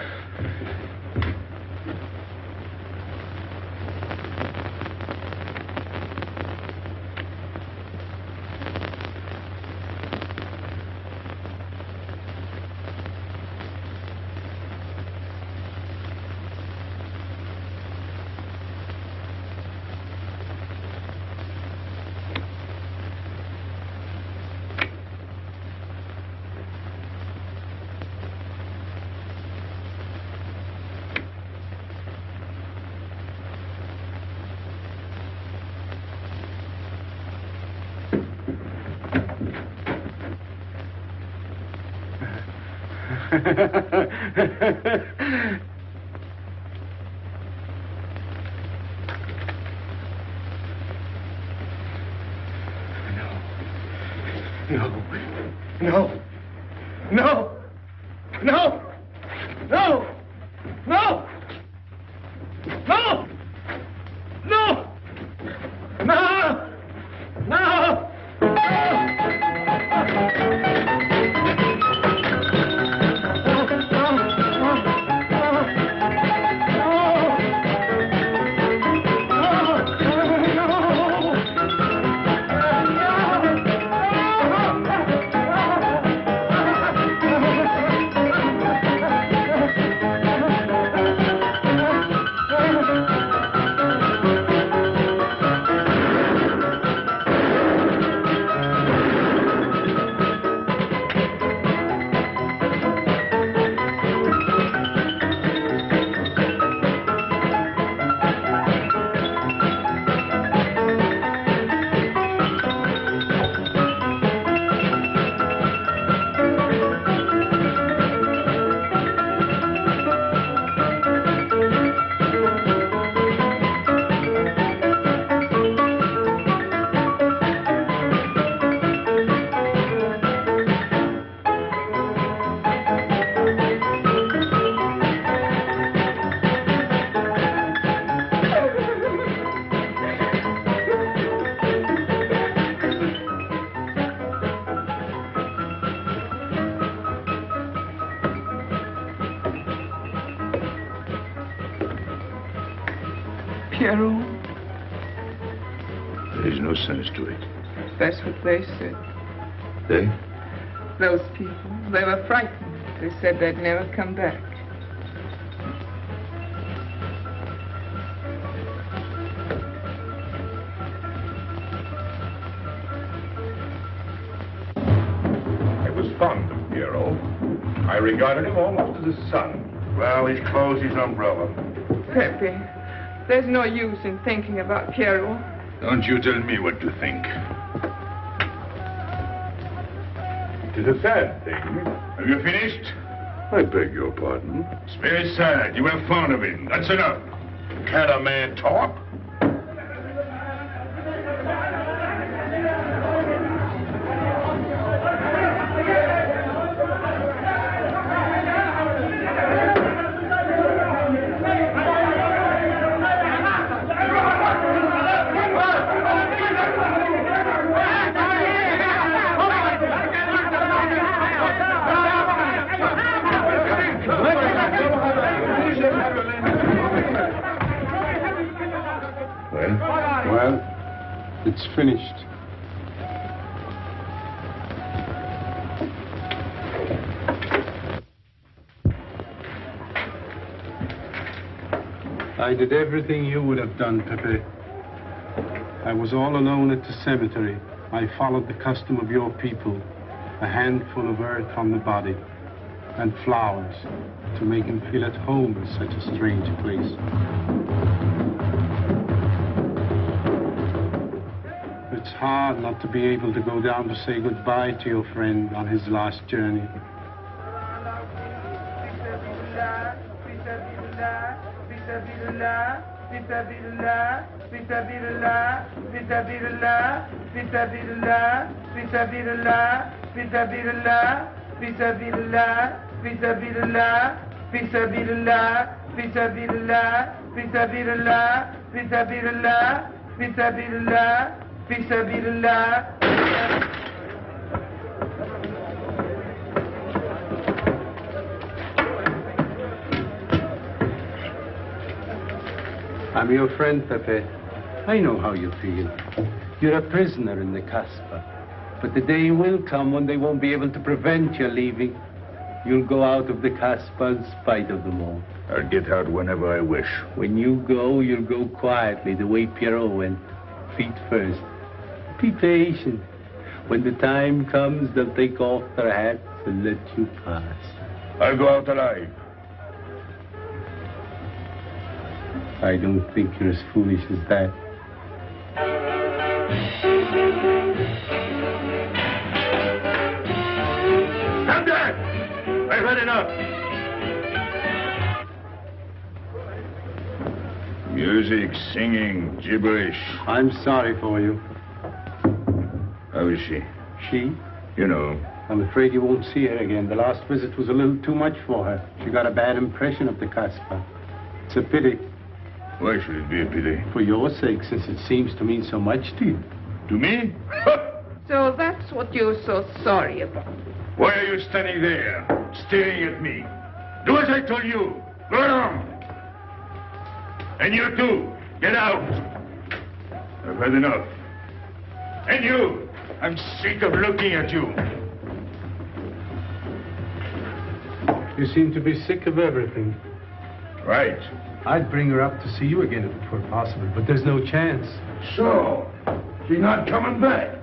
Pierrot. There's no sense to it. That's what they said. They? Those people. They were frightened. They said they'd never come back. I was fond of Pierrot. I regarded him almost as a son. Well, he's closed his umbrella. Pepe, there's no use in thinking about Pierrot. Don't you tell me what to think. It is a sad thing. Have you finished? I beg your pardon. It's very sad. You were fond of him. That's enough. Can't a man talk? Well, it's finished. I did everything you would have done, Pepe. I was all alone at the cemetery. I followed the custom of your people. A handful of earth on the body and flowers to make him feel at home in such a strange place. It's hard not to be able to go down to say goodbye to your friend on his last journey. I'm your friend, Pepe. I know how you feel. You're a prisoner in the Casbah. But the day will come when they won't be able to prevent your leaving. You'll go out of the Casbah in spite of them all. I'll get out whenever I wish. When you go, you'll go quietly, the way Pierrot went. Feet first. Be patient. When the time comes, they'll take off their hats and let you pass. I'll go out alive. I don't think you're as foolish as that. Stand back! I've had enough. Music, singing, gibberish. I'm sorry for you. How is she? She? You know. I'm afraid you won't see her again. The last visit was a little too much for her. She got a bad impression of the Casbah. It's a pity. Why should it be a pity? For your sake, since it seems to mean so much to you. To me? So that's what you're so sorry about. Why are you standing there, staring at me? Do as I told you. Go on. And you too. Get out. I've had enough. And you. I'm sick of looking at you. You seem to be sick of everything. Right. I'd bring her up to see you again if it were possible, but there's no chance. So, she's not coming back.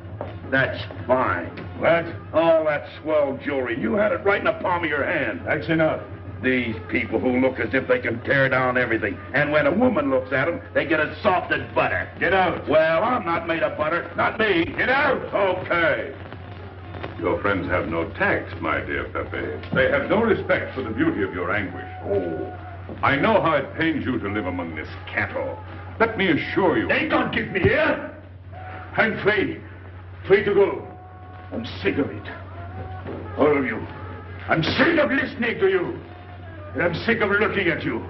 That's fine. What? All that swell jewelry. You had it right in the palm of your hand. That's enough. These people who look as if they can tear down everything. And when a woman looks at them, they get as soft as butter. Get out. Well, I'm not made of butter. Not me. Get out. Okay. Your friends have no tact, my dear Pepe. They have no respect for the beauty of your anguish. Oh, I know how it pains you to live among this cattle. Let me assure you... They don't keep me here. I'm free. Free to go. I'm sick of it. All of you. I'm sick of listening to you. And I'm sick of looking at you.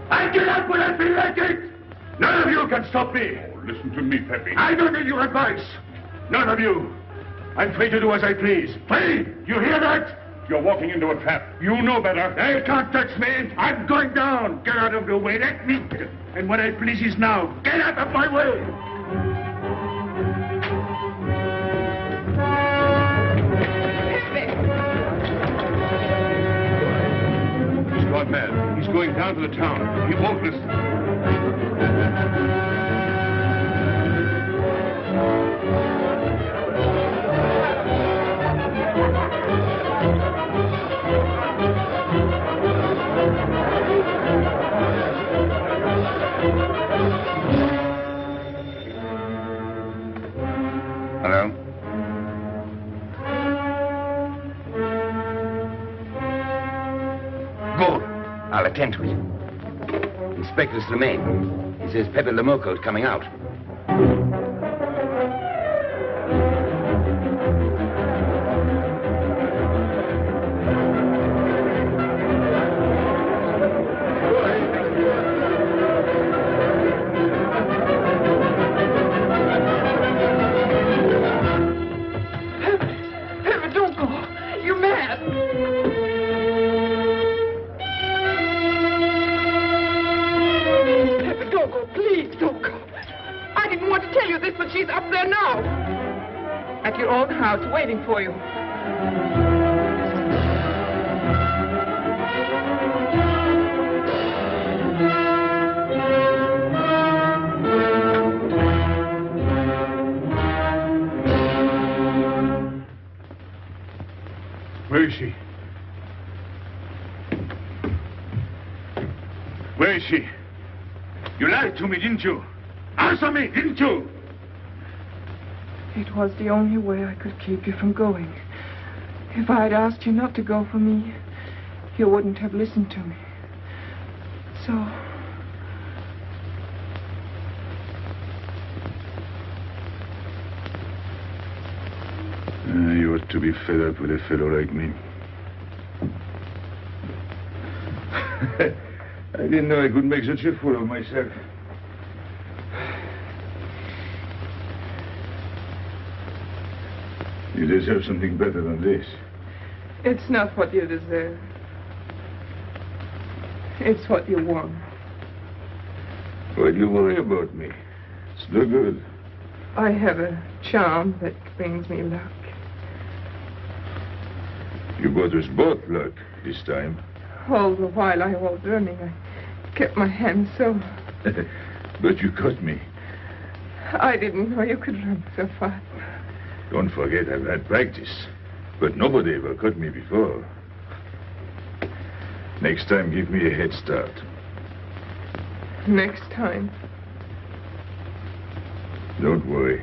I'll get out when I feel like it. None of you can stop me. Oh, listen to me, Pepe. I don't need your advice. None of you. I'm free to do as I please. Free! You hear that? You're walking into a trap. You know better. They can't touch me. I'm going down. Get out of the way. Let me. And what I please is now. Get out of my way. He's gone mad. He's going down to the town. He won't listen. Hello? Good. I'll attend to it. Inspector Slemaine. He says Pepe Le Moko is coming out. Waiting for you. Where is she? Where is she? You lied to me, didn't you? Answer me, didn't you? It was the only way I could keep you from going. If I had asked you not to go for me, you wouldn't have listened to me. So... You ought to be fed up with a fellow like me. I didn't know I could make such a fool of myself. You deserve something better than this. It's not what you deserve. It's what you want. Why do you worry about me? It's no good. I have a charm that brings me luck. You brought us both luck this time. All the while I was running, I kept my hand so... But you caught me. I didn't know you could run so fast. Don't forget, I've had practice. But nobody ever caught me before. Next time, give me a head start. Next time? Don't worry.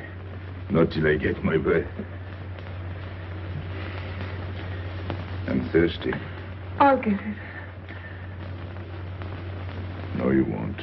Not till I get my breath. I'm thirsty. I'll get it. No, you won't.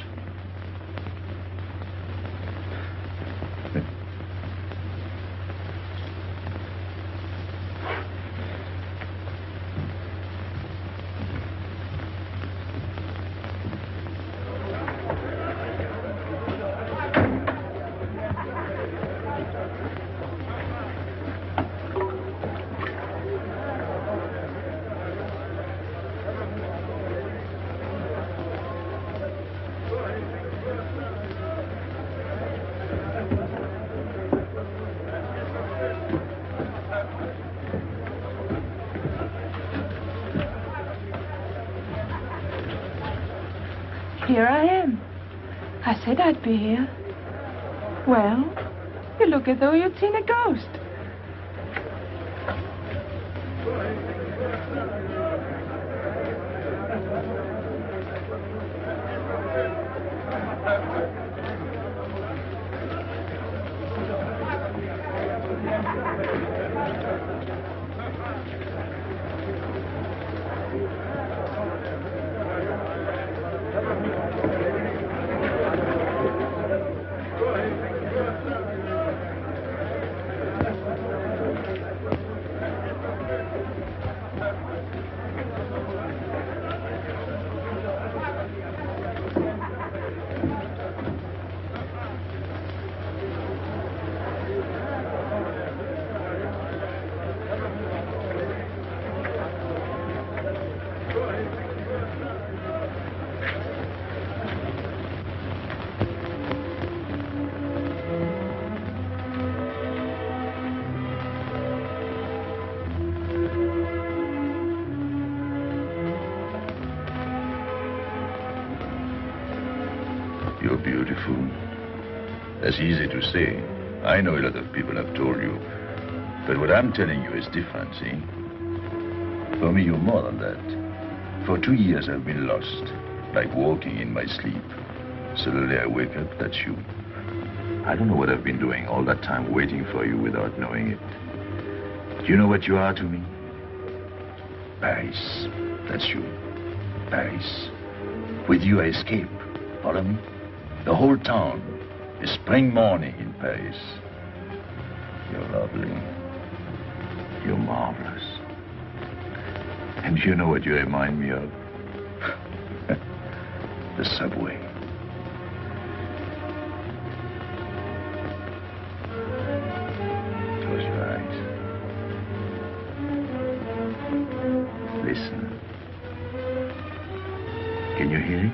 Here I am. I said I'd be here. Well, you look as though you'd seen a ghost. You're beautiful. That's easy to say. I know a lot of people have told you. But what I'm telling you is different, see? For me, you're more than that. For 2 years, I've been lost, like walking in my sleep. Suddenly, I wake up, that's you. I don't know what I've been doing all that time waiting for you without knowing it. Do you know what you are to me? Paris. That's you. Paris. With you, I escape. Follow me? The whole town. A spring morning in Paris. You're lovely. You're marvelous. And you know what you remind me of? The subway. Close your eyes. Listen. Can you hear it?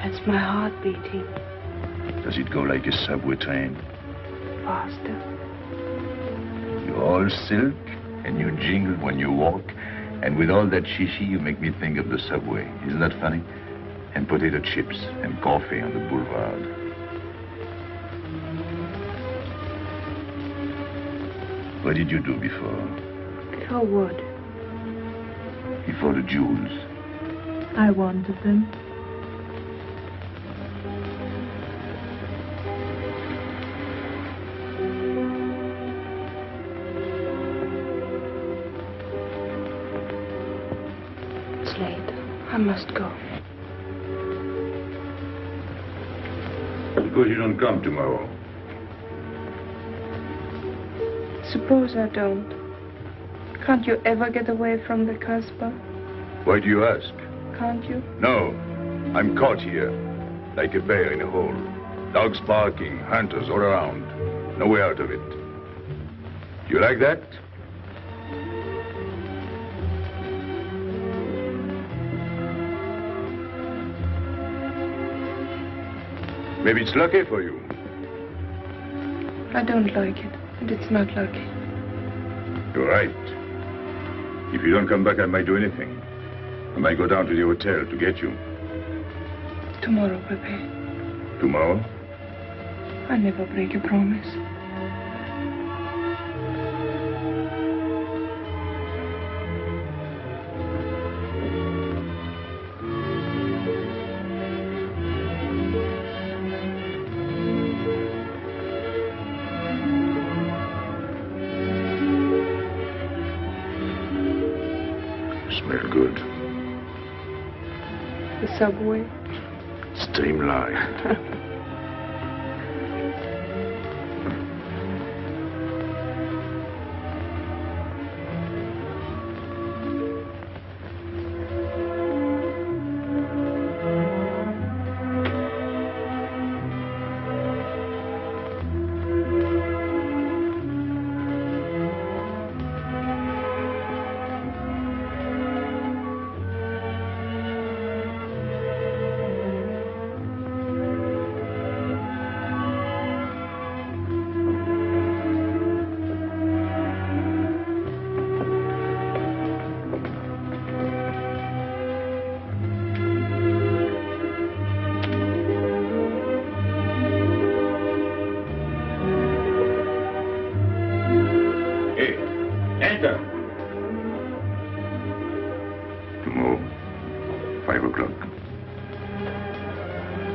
That's my heart beating. Does it go like a subway train? Faster. You're all silk, and you jingle when you walk, and with all that shishi, you make me think of the subway. Isn't that funny? And potato chips and coffee on the boulevard. What did you do before? Throw wood. before the jewels. I wanted them. It's late. I must go. Suppose you don't come tomorrow. Suppose I don't. Can't you ever get away from the Casbah? Why do you ask? Can't you? No. I'm caught here, like a bear in a hole. Dogs barking, hunters all around. No way out of it. Do you like that? Maybe it's lucky for you. I don't like it, and it's not lucky. You're right. If you don't come back, I might do anything. I might go down to the hotel to get you. Tomorrow, Pepe. Tomorrow? I never break a promise. Smell good. The subway. Streamlined.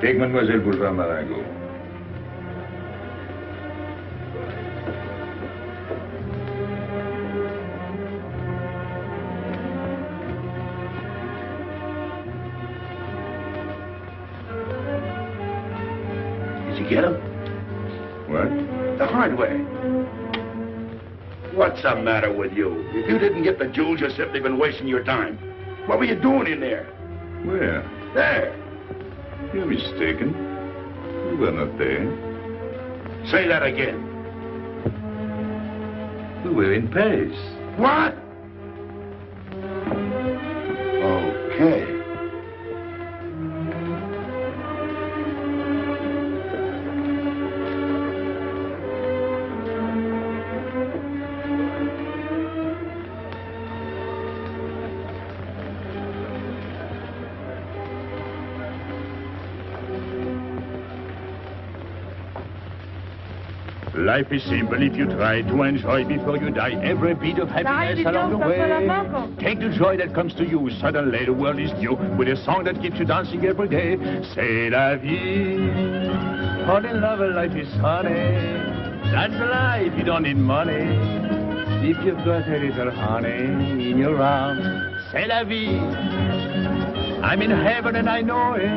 Take Mademoiselle Boulevard Marengo. Did you get him? What? The hard way. What's the matter with you? If you didn't get the jewels, you've simply been wasting your time. What were you doing in there? Where? There. You're mistaken. You were not there. Say that again. We were in Paris. What? Okay. Life is simple if you try to enjoy before you die every bit of happiness along the way. Take the joy that comes to you. Suddenly the world is new with a song that keeps you dancing every day. C'est la vie. Fall in love, life is funny. That's life, you don't need money. If you've got a little honey in your arms, c'est la vie. I'm in heaven and I know it.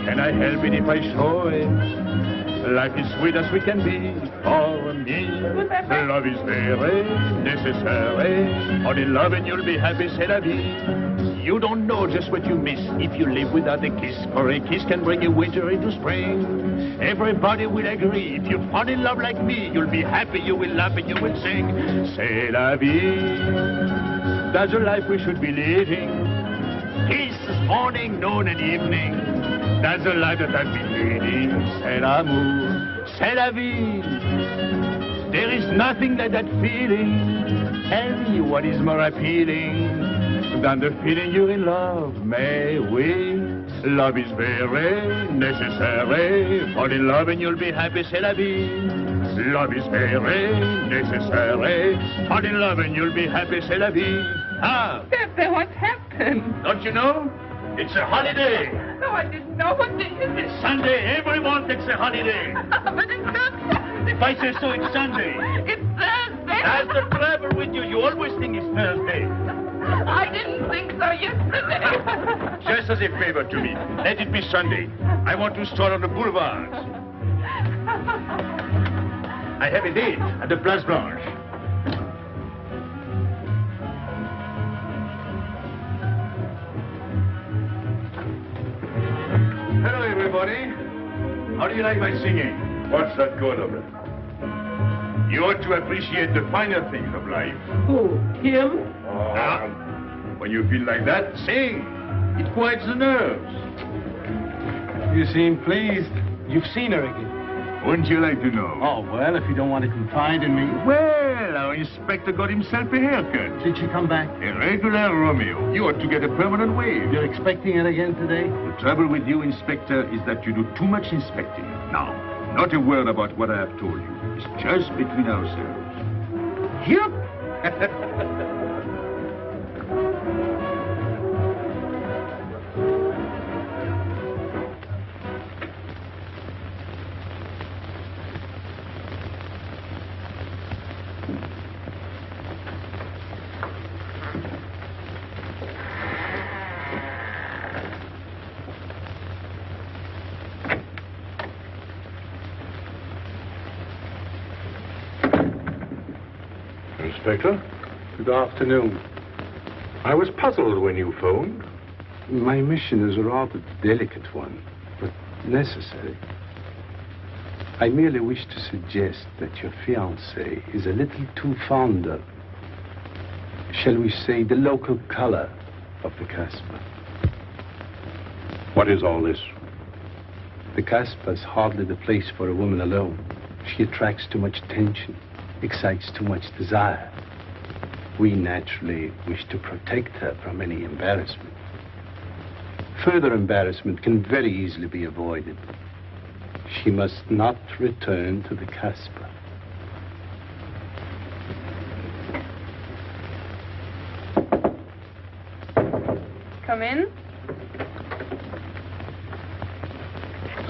Can I help it if I show it? Life is sweet as we can be for me. Love is very necessary. Fall in love and you'll be happy, c'est la vie. You don't know just what you miss if you live without a kiss. For a kiss can bring a winter into spring. Everybody will agree. If you fall in love like me, you'll be happy, you will laugh and you will sing. C'est la vie. That's the life we should be living. Kiss morning, noon and evening. That's the life that I've been leading. C'est l'amour, c'est la vie. There is nothing like that feeling. Tell me what is more appealing than the feeling you're in love, may we? Love is very necessary. Fall in love and you'll be happy, c'est la vie. Love is very necessary. Fall in love and you'll be happy, c'est la vie. Ah, Pepe, what's happened? don't you know? It's a holiday. No, I didn't know. What day is it? Sunday, everyone takes a holiday. But it's not Sunday. If I say so, it's Sunday. It's Thursday. That's the trouble with you. You always think it's Thursday. I didn't think so yesterday. Just as a favor to me, let it be Sunday. I want to stroll on the boulevards. I have a date at the Place Blanche. Hello, everybody. How do you like my singing? What's that good of it? You ought to appreciate the finer things of life. Who? Him? When you feel like that, sing. It quiets the nerves. You seem pleased. You've seen her again. Wouldn't you like to know? Oh, well, if you don't want to confide in me. Well, our inspector got himself a haircut. Did she come back? A regular Romeo. You ought to get a permanent wave. You're expecting her again today? The trouble with you, Inspector, is that you do too much inspecting. Now, not a word about what I have told you. It's just between ourselves. Yep. Inspector, good afternoon. I was puzzled when you phoned. My mission is a rather delicate one, but necessary. I merely wish to suggest that your fiancé is a little too fond of, shall we say, the local color of the Casbah. What is all this? The Casbah is hardly the place for a woman alone. She attracts too much attention, excites too much desire. We naturally wish to protect her from any embarrassment. Further embarrassment can very easily be avoided. She must not return to the Casbah. Come in.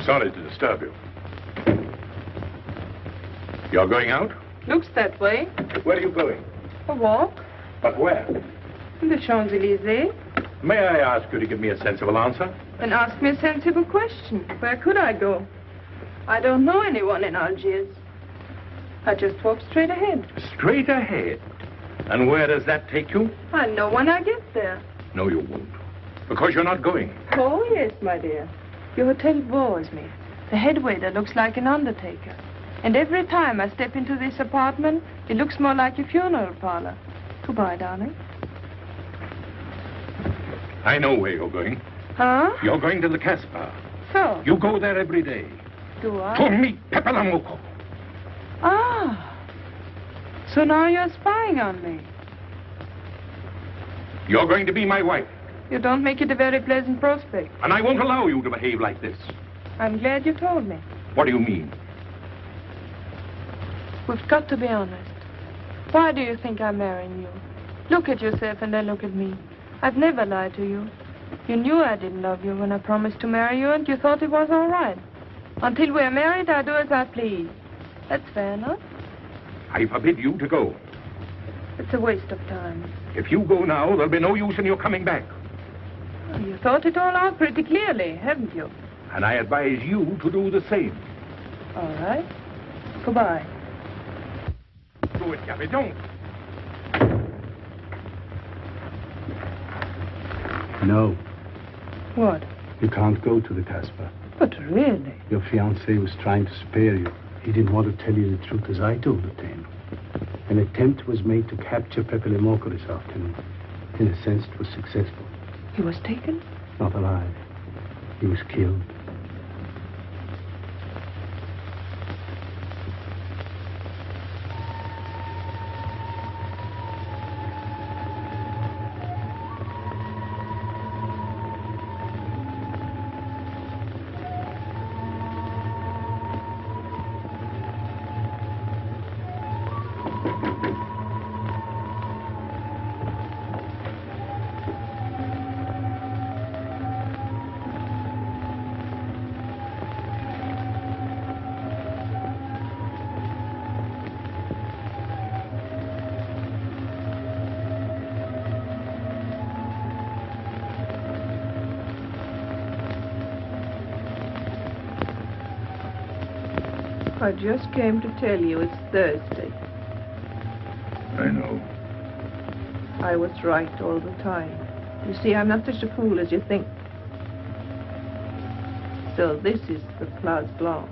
Sorry to disturb you. You're going out? Looks that way. Where are you going? A walk. But where? In the Champs-Élysées. May I ask you to give me a sensible answer? Then ask me a sensible question. Where could I go? I don't know anyone in Algiers. I just walk straight ahead. Straight ahead? And where does that take you? I'll know when I get there. No, you won't. Because you're not going. Oh, yes, my dear. Your hotel bores me. The head waiter looks like an undertaker. And every time I step into this apartment, it looks more like a funeral parlor. Goodbye, darling. I know where you're going. Huh? You're going to the Casbah. So? You go there every day. Do I? To meet Pépé Le Moko. Ah. So now you're spying on me. You're going to be my wife. You don't make it a very pleasant prospect. And I won't allow you to behave like this. I'm glad you told me. What do you mean? We've got to be honest. Why do you think I'm marrying you? Look at yourself and then look at me. I've never lied to you. You knew I didn't love you when I promised to marry you, and you thought it was all right. Until we're married, I do as I please. That's fair enough. I forbid you to go. It's a waste of time. If you go now, there'll be no use in your coming back. Well, you thought it all out pretty clearly, haven't you? And I advise you to do the same. All right. Goodbye. Do it, Gabby, don't. No. What? You can't go to the Casbah. But really? Your fiancé was trying to spare you. He didn't want to tell you the truth as I told it to him. An attempt was made to capture Pepe Le Moko this afternoon. In a sense, it was successful. He was taken? Not alive. He was killed. I just came to tell you it's Thursday. I know. I was right all the time. You see, I'm not such a fool as you think. So this is the Place Blanche.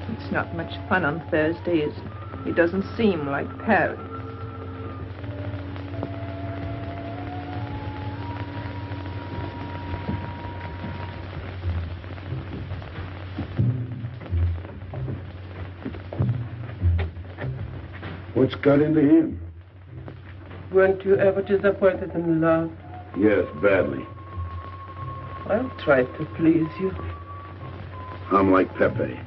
It's not much fun on Thursday, is it? It doesn't seem like Paris. What's got into him? Weren't you ever disappointed in love? Yes, badly. I'll try to please you. I'm like Pepe.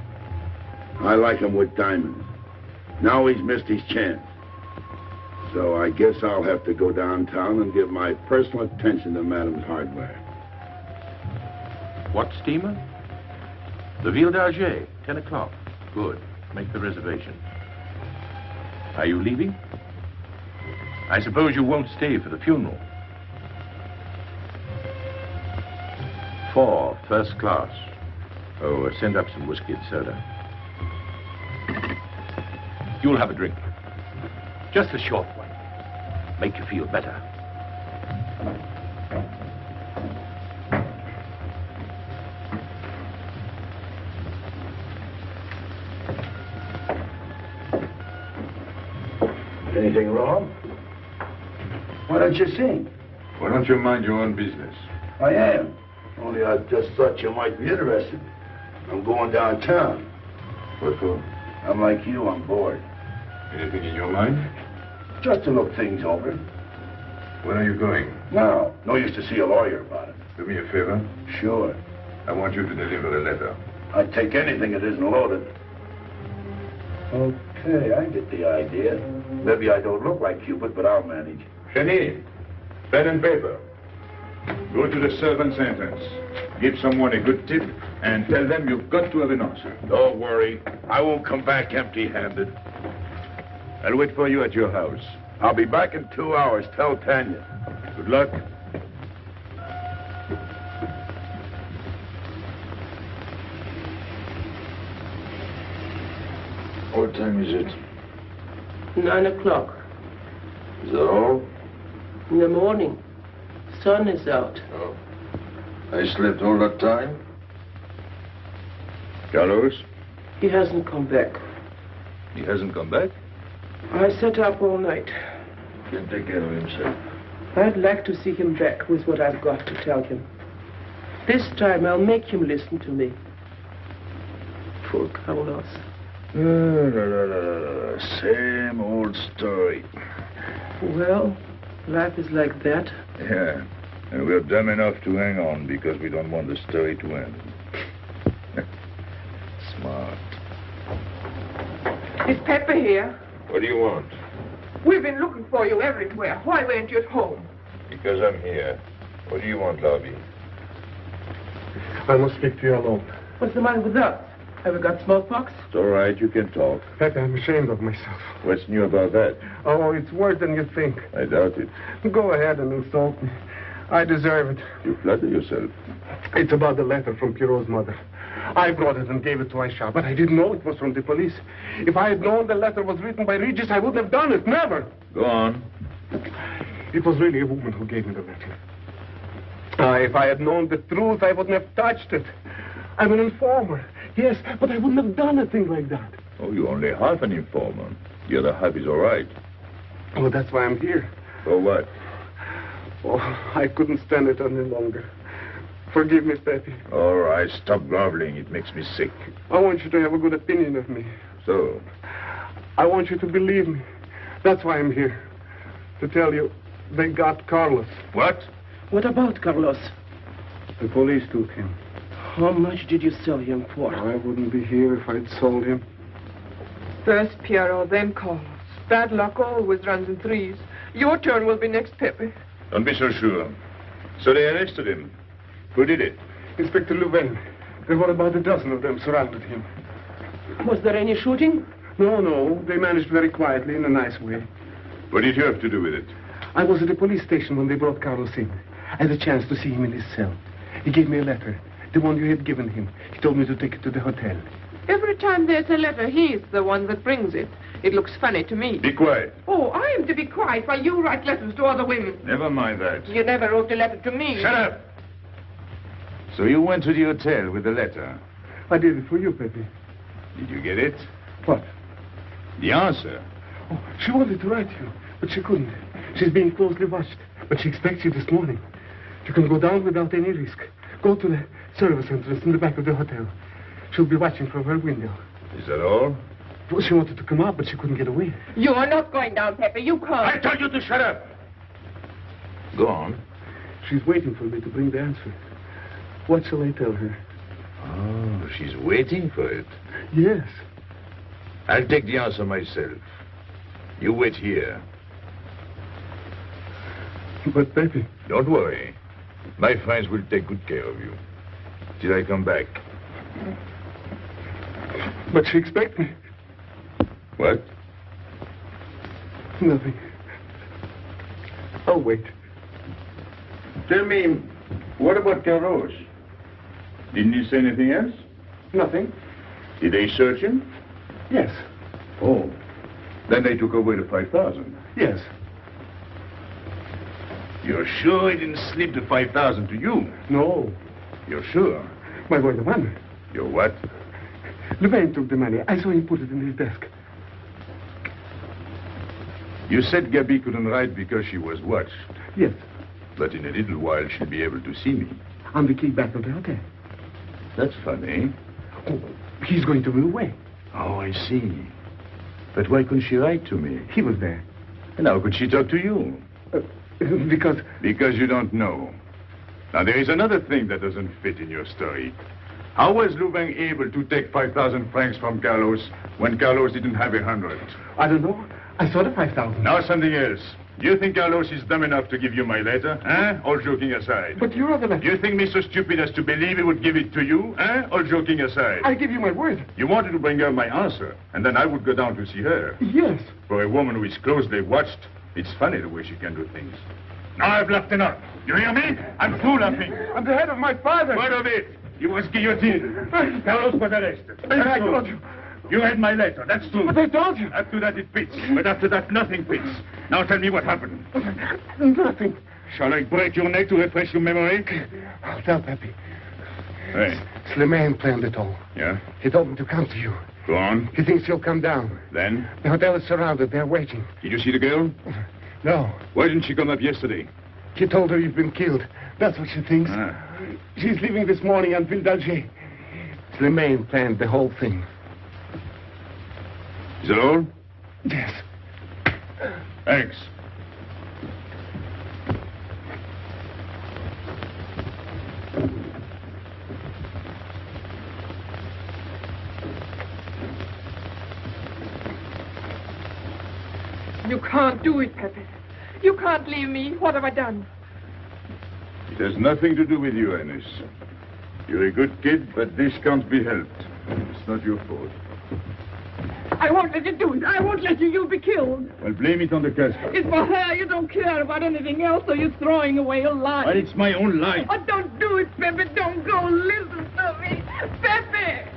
I like him with diamonds. Now he's missed his chance. So I guess I'll have to go downtown and give my personal attention to Madame's hardware. What steamer? The Ville d'Algiers, 10 o'clock. Good. Make the reservation. Are you leaving? I suppose you won't stay for the funeral. 4, first class. Oh, send up some whiskey and soda. You'll have a drink. Just a short one. Make you feel better. Anything wrong? Why don't you sing? Why don't you mind your own business? I am. Only I just thought you might be interested. I'm going downtown. What for? I'm like you, I'm bored. Anything in your mind? Just to look things over. When are you going? No, no use to see a lawyer about it. Do me a favor. Sure. I want you to deliver a letter. I'd take anything that isn't loaded. Okay, I get the idea. Maybe I don't look like Cupid, but I'll manage. Hedy, pen and paper. Go to the servant's entrance. Give someone a good tip and tell them you've got to have an answer. Don't worry. I won't come back empty-handed. I'll wait for you at your house. I'll be back in 2 hours. Tell Tanya. Good luck. What time is it? 9 o'clock. Is that all? In the morning. Sun is out. Oh. I slept all that time? Carlos? He hasn't come back. He hasn't come back? I sat up all night. Can take care of himself. I'd like to see him back with what I've got to tell him. This time I'll make him listen to me. Poor Carlos. Same old story. Well, life is like that. Yeah, and we're dumb enough to hang on because we don't want the story to end. Smart. Is Pepe here? What do you want? We've been looking for you everywhere. Why weren't you at home? Because I'm here. What do you want, Lobby? I must speak to you alone. What's the matter with us? Have we got smallpox? It's all right, you can talk. Pepe, I'm ashamed of myself. What's new about that? Oh, it's worse than you think. I doubt it. Go ahead and insult me. I deserve it. You flatter yourself. It's about the letter from Pierrot's mother. I brought it and gave it to Aisha, but I didn't know it was from the police. If I had known the letter was written by Regis, I wouldn't have done it. Never. Go on. It was really a woman who gave me the letter. If I had known the truth, I wouldn't have touched it. I'm an informer. Yes, but I wouldn't have done a thing like that. Oh, you're only half an informer. The other half is all right. Well, that's why I'm here. For what? Oh, I couldn't stand it any longer. Forgive me, Pepe. All right, stop groveling. It makes me sick. I want you to have a good opinion of me. So? I want you to believe me. That's why I'm here. To tell you, they got Carlos. What? What about Carlos? The police took him. How much did you sell him for? I wouldn't be here if I'd sold him. First Pierrot, then Carlos. Bad luck always runs in threes. Your turn will be next, Pepe. Don't be so sure. So they arrested him. Who did it? Inspector Louvain. There were about a dozen of them surrounded him. Was there any shooting? No. They managed very quietly in a nice way. What did you have to do with it? I was at the police station when they brought Carlos in. I had a chance to see him in his cell. He gave me a letter, the one you had given him. He told me to take it to the hotel. Every time there's a letter, he's the one that brings it. It looks funny to me. Be quiet. Oh, I am to be quiet while you write letters to other women. Never mind that. You never wrote a letter to me. Shut up! So you went to the hotel with the letter. I did it for you, Pepe. Did you get it? What? The answer. Oh, she wanted to write you, but she couldn't. She's being closely watched, but she expects you this morning. You can go down without any risk. Go to the service entrance in the back of the hotel. She'll be watching from her window. Is that all? Well, she wanted to come out, but she couldn't get away. You are not going down, Pepe. You can't. I told you to shut up. Go on. She's waiting for me to bring the answer. What shall I tell her? Oh, she's waiting for it. Yes. I'll take the answer myself. You wait here. But, Pepe... Don't worry. My friends will take good care of you. Till I come back. But she expects me. What? Nothing. I'll wait. Tell me, what about Carlos? Didn't he say anything else? Nothing. Did they search him? Yes. Oh. Then they took away the 5,000. Yes. You're sure he didn't slip the 5,000 to you? No. You're sure? My boy, the money. Your what? Louvain took the money. I saw him put it in his desk. You said Gabi couldn't write because she was watched. Yes. But in a little while, she'll be able to see me. On the key back of the hotel. That's funny. Oh, he's going to be away. Oh, I see. But why couldn't she write to me? He was there. And how could she talk to you? Because you don't know. Now, there is another thing that doesn't fit in your story. How was Louvain able to take 5,000 francs from Carlos when Carlos didn't have 100? I don't know. I saw the 5,000. Now something else. Do you think Carlos is dumb enough to give you my letter? All joking aside. But your other letter... You think me so stupid as to believe he would give it to you? All joking aside. I give you my word. You wanted to bring her my answer, and then I would go down to see her. Yes. For a woman who is closely watched, it's funny the way she can do things. Now I've laughed enough. You hear me? I'm through laughing. I'm the head of my father. What of it? He was guillotined. Carlos was arrested. I told you. You read my letter, that's true. But I told you. After that, it fits. But after that, nothing fits. Now tell me what happened. Nothing. Shall I break your neck to refresh your memory? I'll tell Pepe. Hey. Slimane planned it all. Yeah? He told me to come to you. Go on. He thinks you'll come down. Then? The hotel is surrounded. They're waiting. Did you see the girl? No. Why didn't she come up yesterday? He told her you've been killed. That's what she thinks. She's leaving this morning on Ville d'Alger. Slimane planned the whole thing. Is that all? Yes. Thanks. You can't do it, Pepe. You can't leave me. What have I done? It has nothing to do with you, Ernest. You're a good kid, but this can't be helped. It's not your fault. I won't let you do it. I won't let you. You'll be killed. Well, blame it on the Casbah. It's for her. You don't care about anything else, so you're throwing away your life. Well, it's my own life. Oh, don't do it, Pepe. Don't go. Listen to me. Pepe!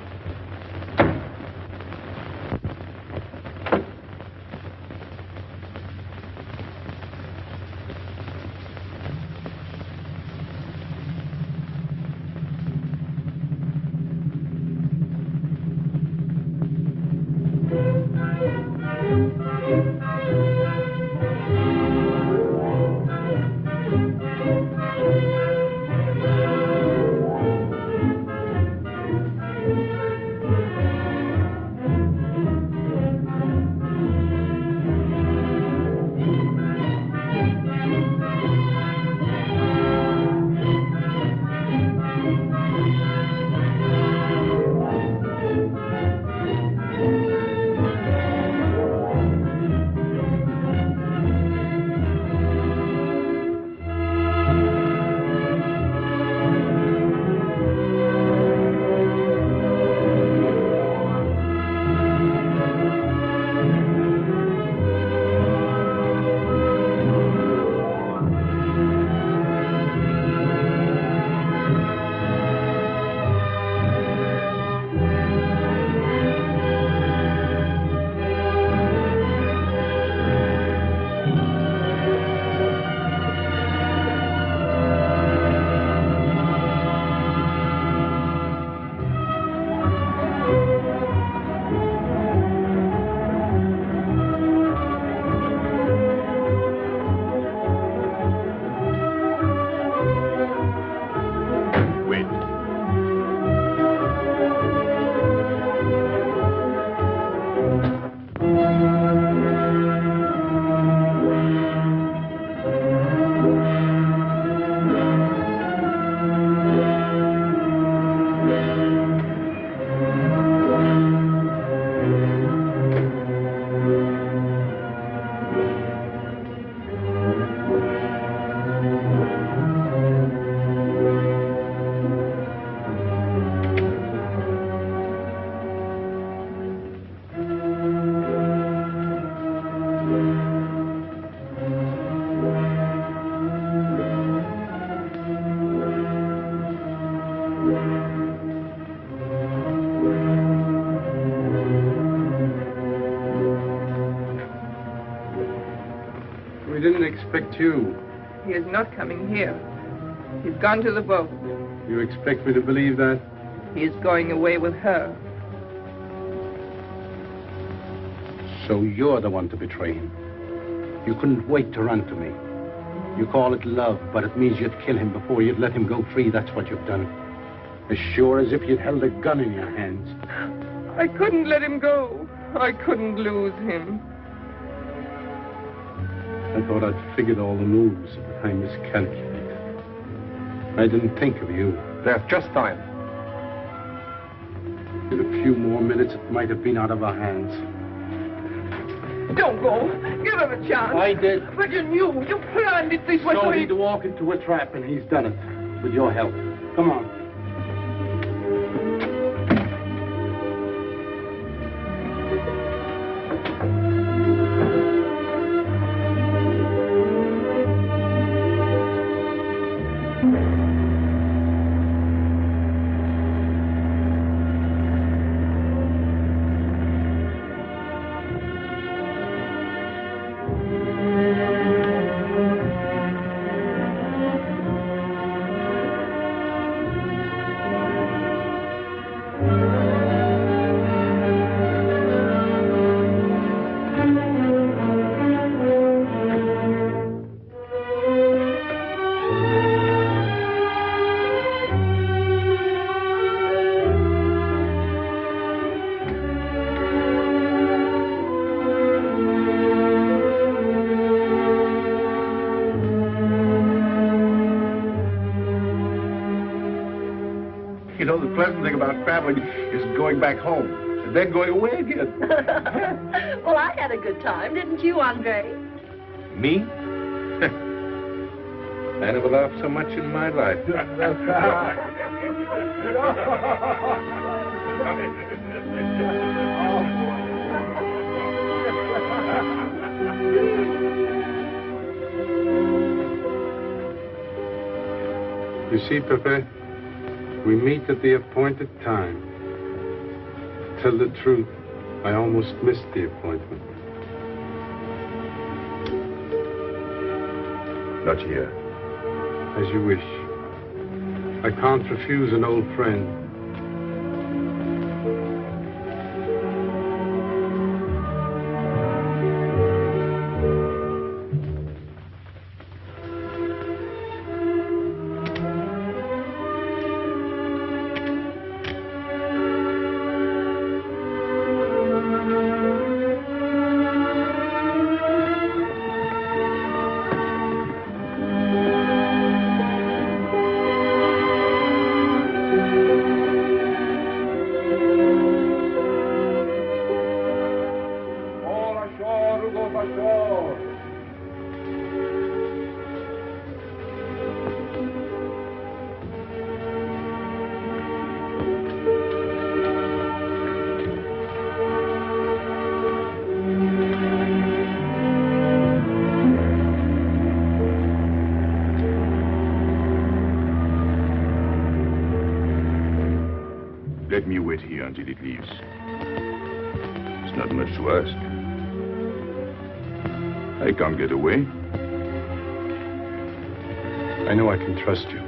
didn't expect you. He is not coming here. He's gone to the boat. You expect me to believe that? He is going away with her. So you're the one to betray him. You couldn't wait to run to me. You call it love, but it means you'd kill him before you'd let him go free. That's what you've done. As sure as if you'd held a gun in your hands. I couldn't let him go. I couldn't lose him. I thought I'd figured all the moves, but I miscalculated. I didn't think of you. There's just time. In a few more minutes, it might have been out of our hands. Don't go. Give him a chance. I did. But you knew. You planned it this way. So he'd walk into a trap, and he's done it. With your help. Come on. You know, the pleasant thing about traveling is going back home, and then going away again. Well, I had a good time, didn't you, Andre? Me? I never laughed so much in my life. You see, Pepe, we meet at the appointed time. To tell the truth, I almost missed the appointment. Not here. As you wish. I can't refuse an old friend. Let me wait here until it leaves. It's not much to ask. I can't get away. I know I can trust you.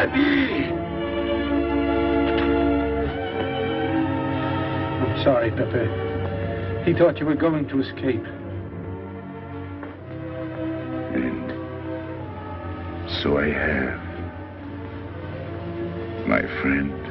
Pepe! I'm sorry, Pepe. He thought you were going to escape. And so I have, my friend.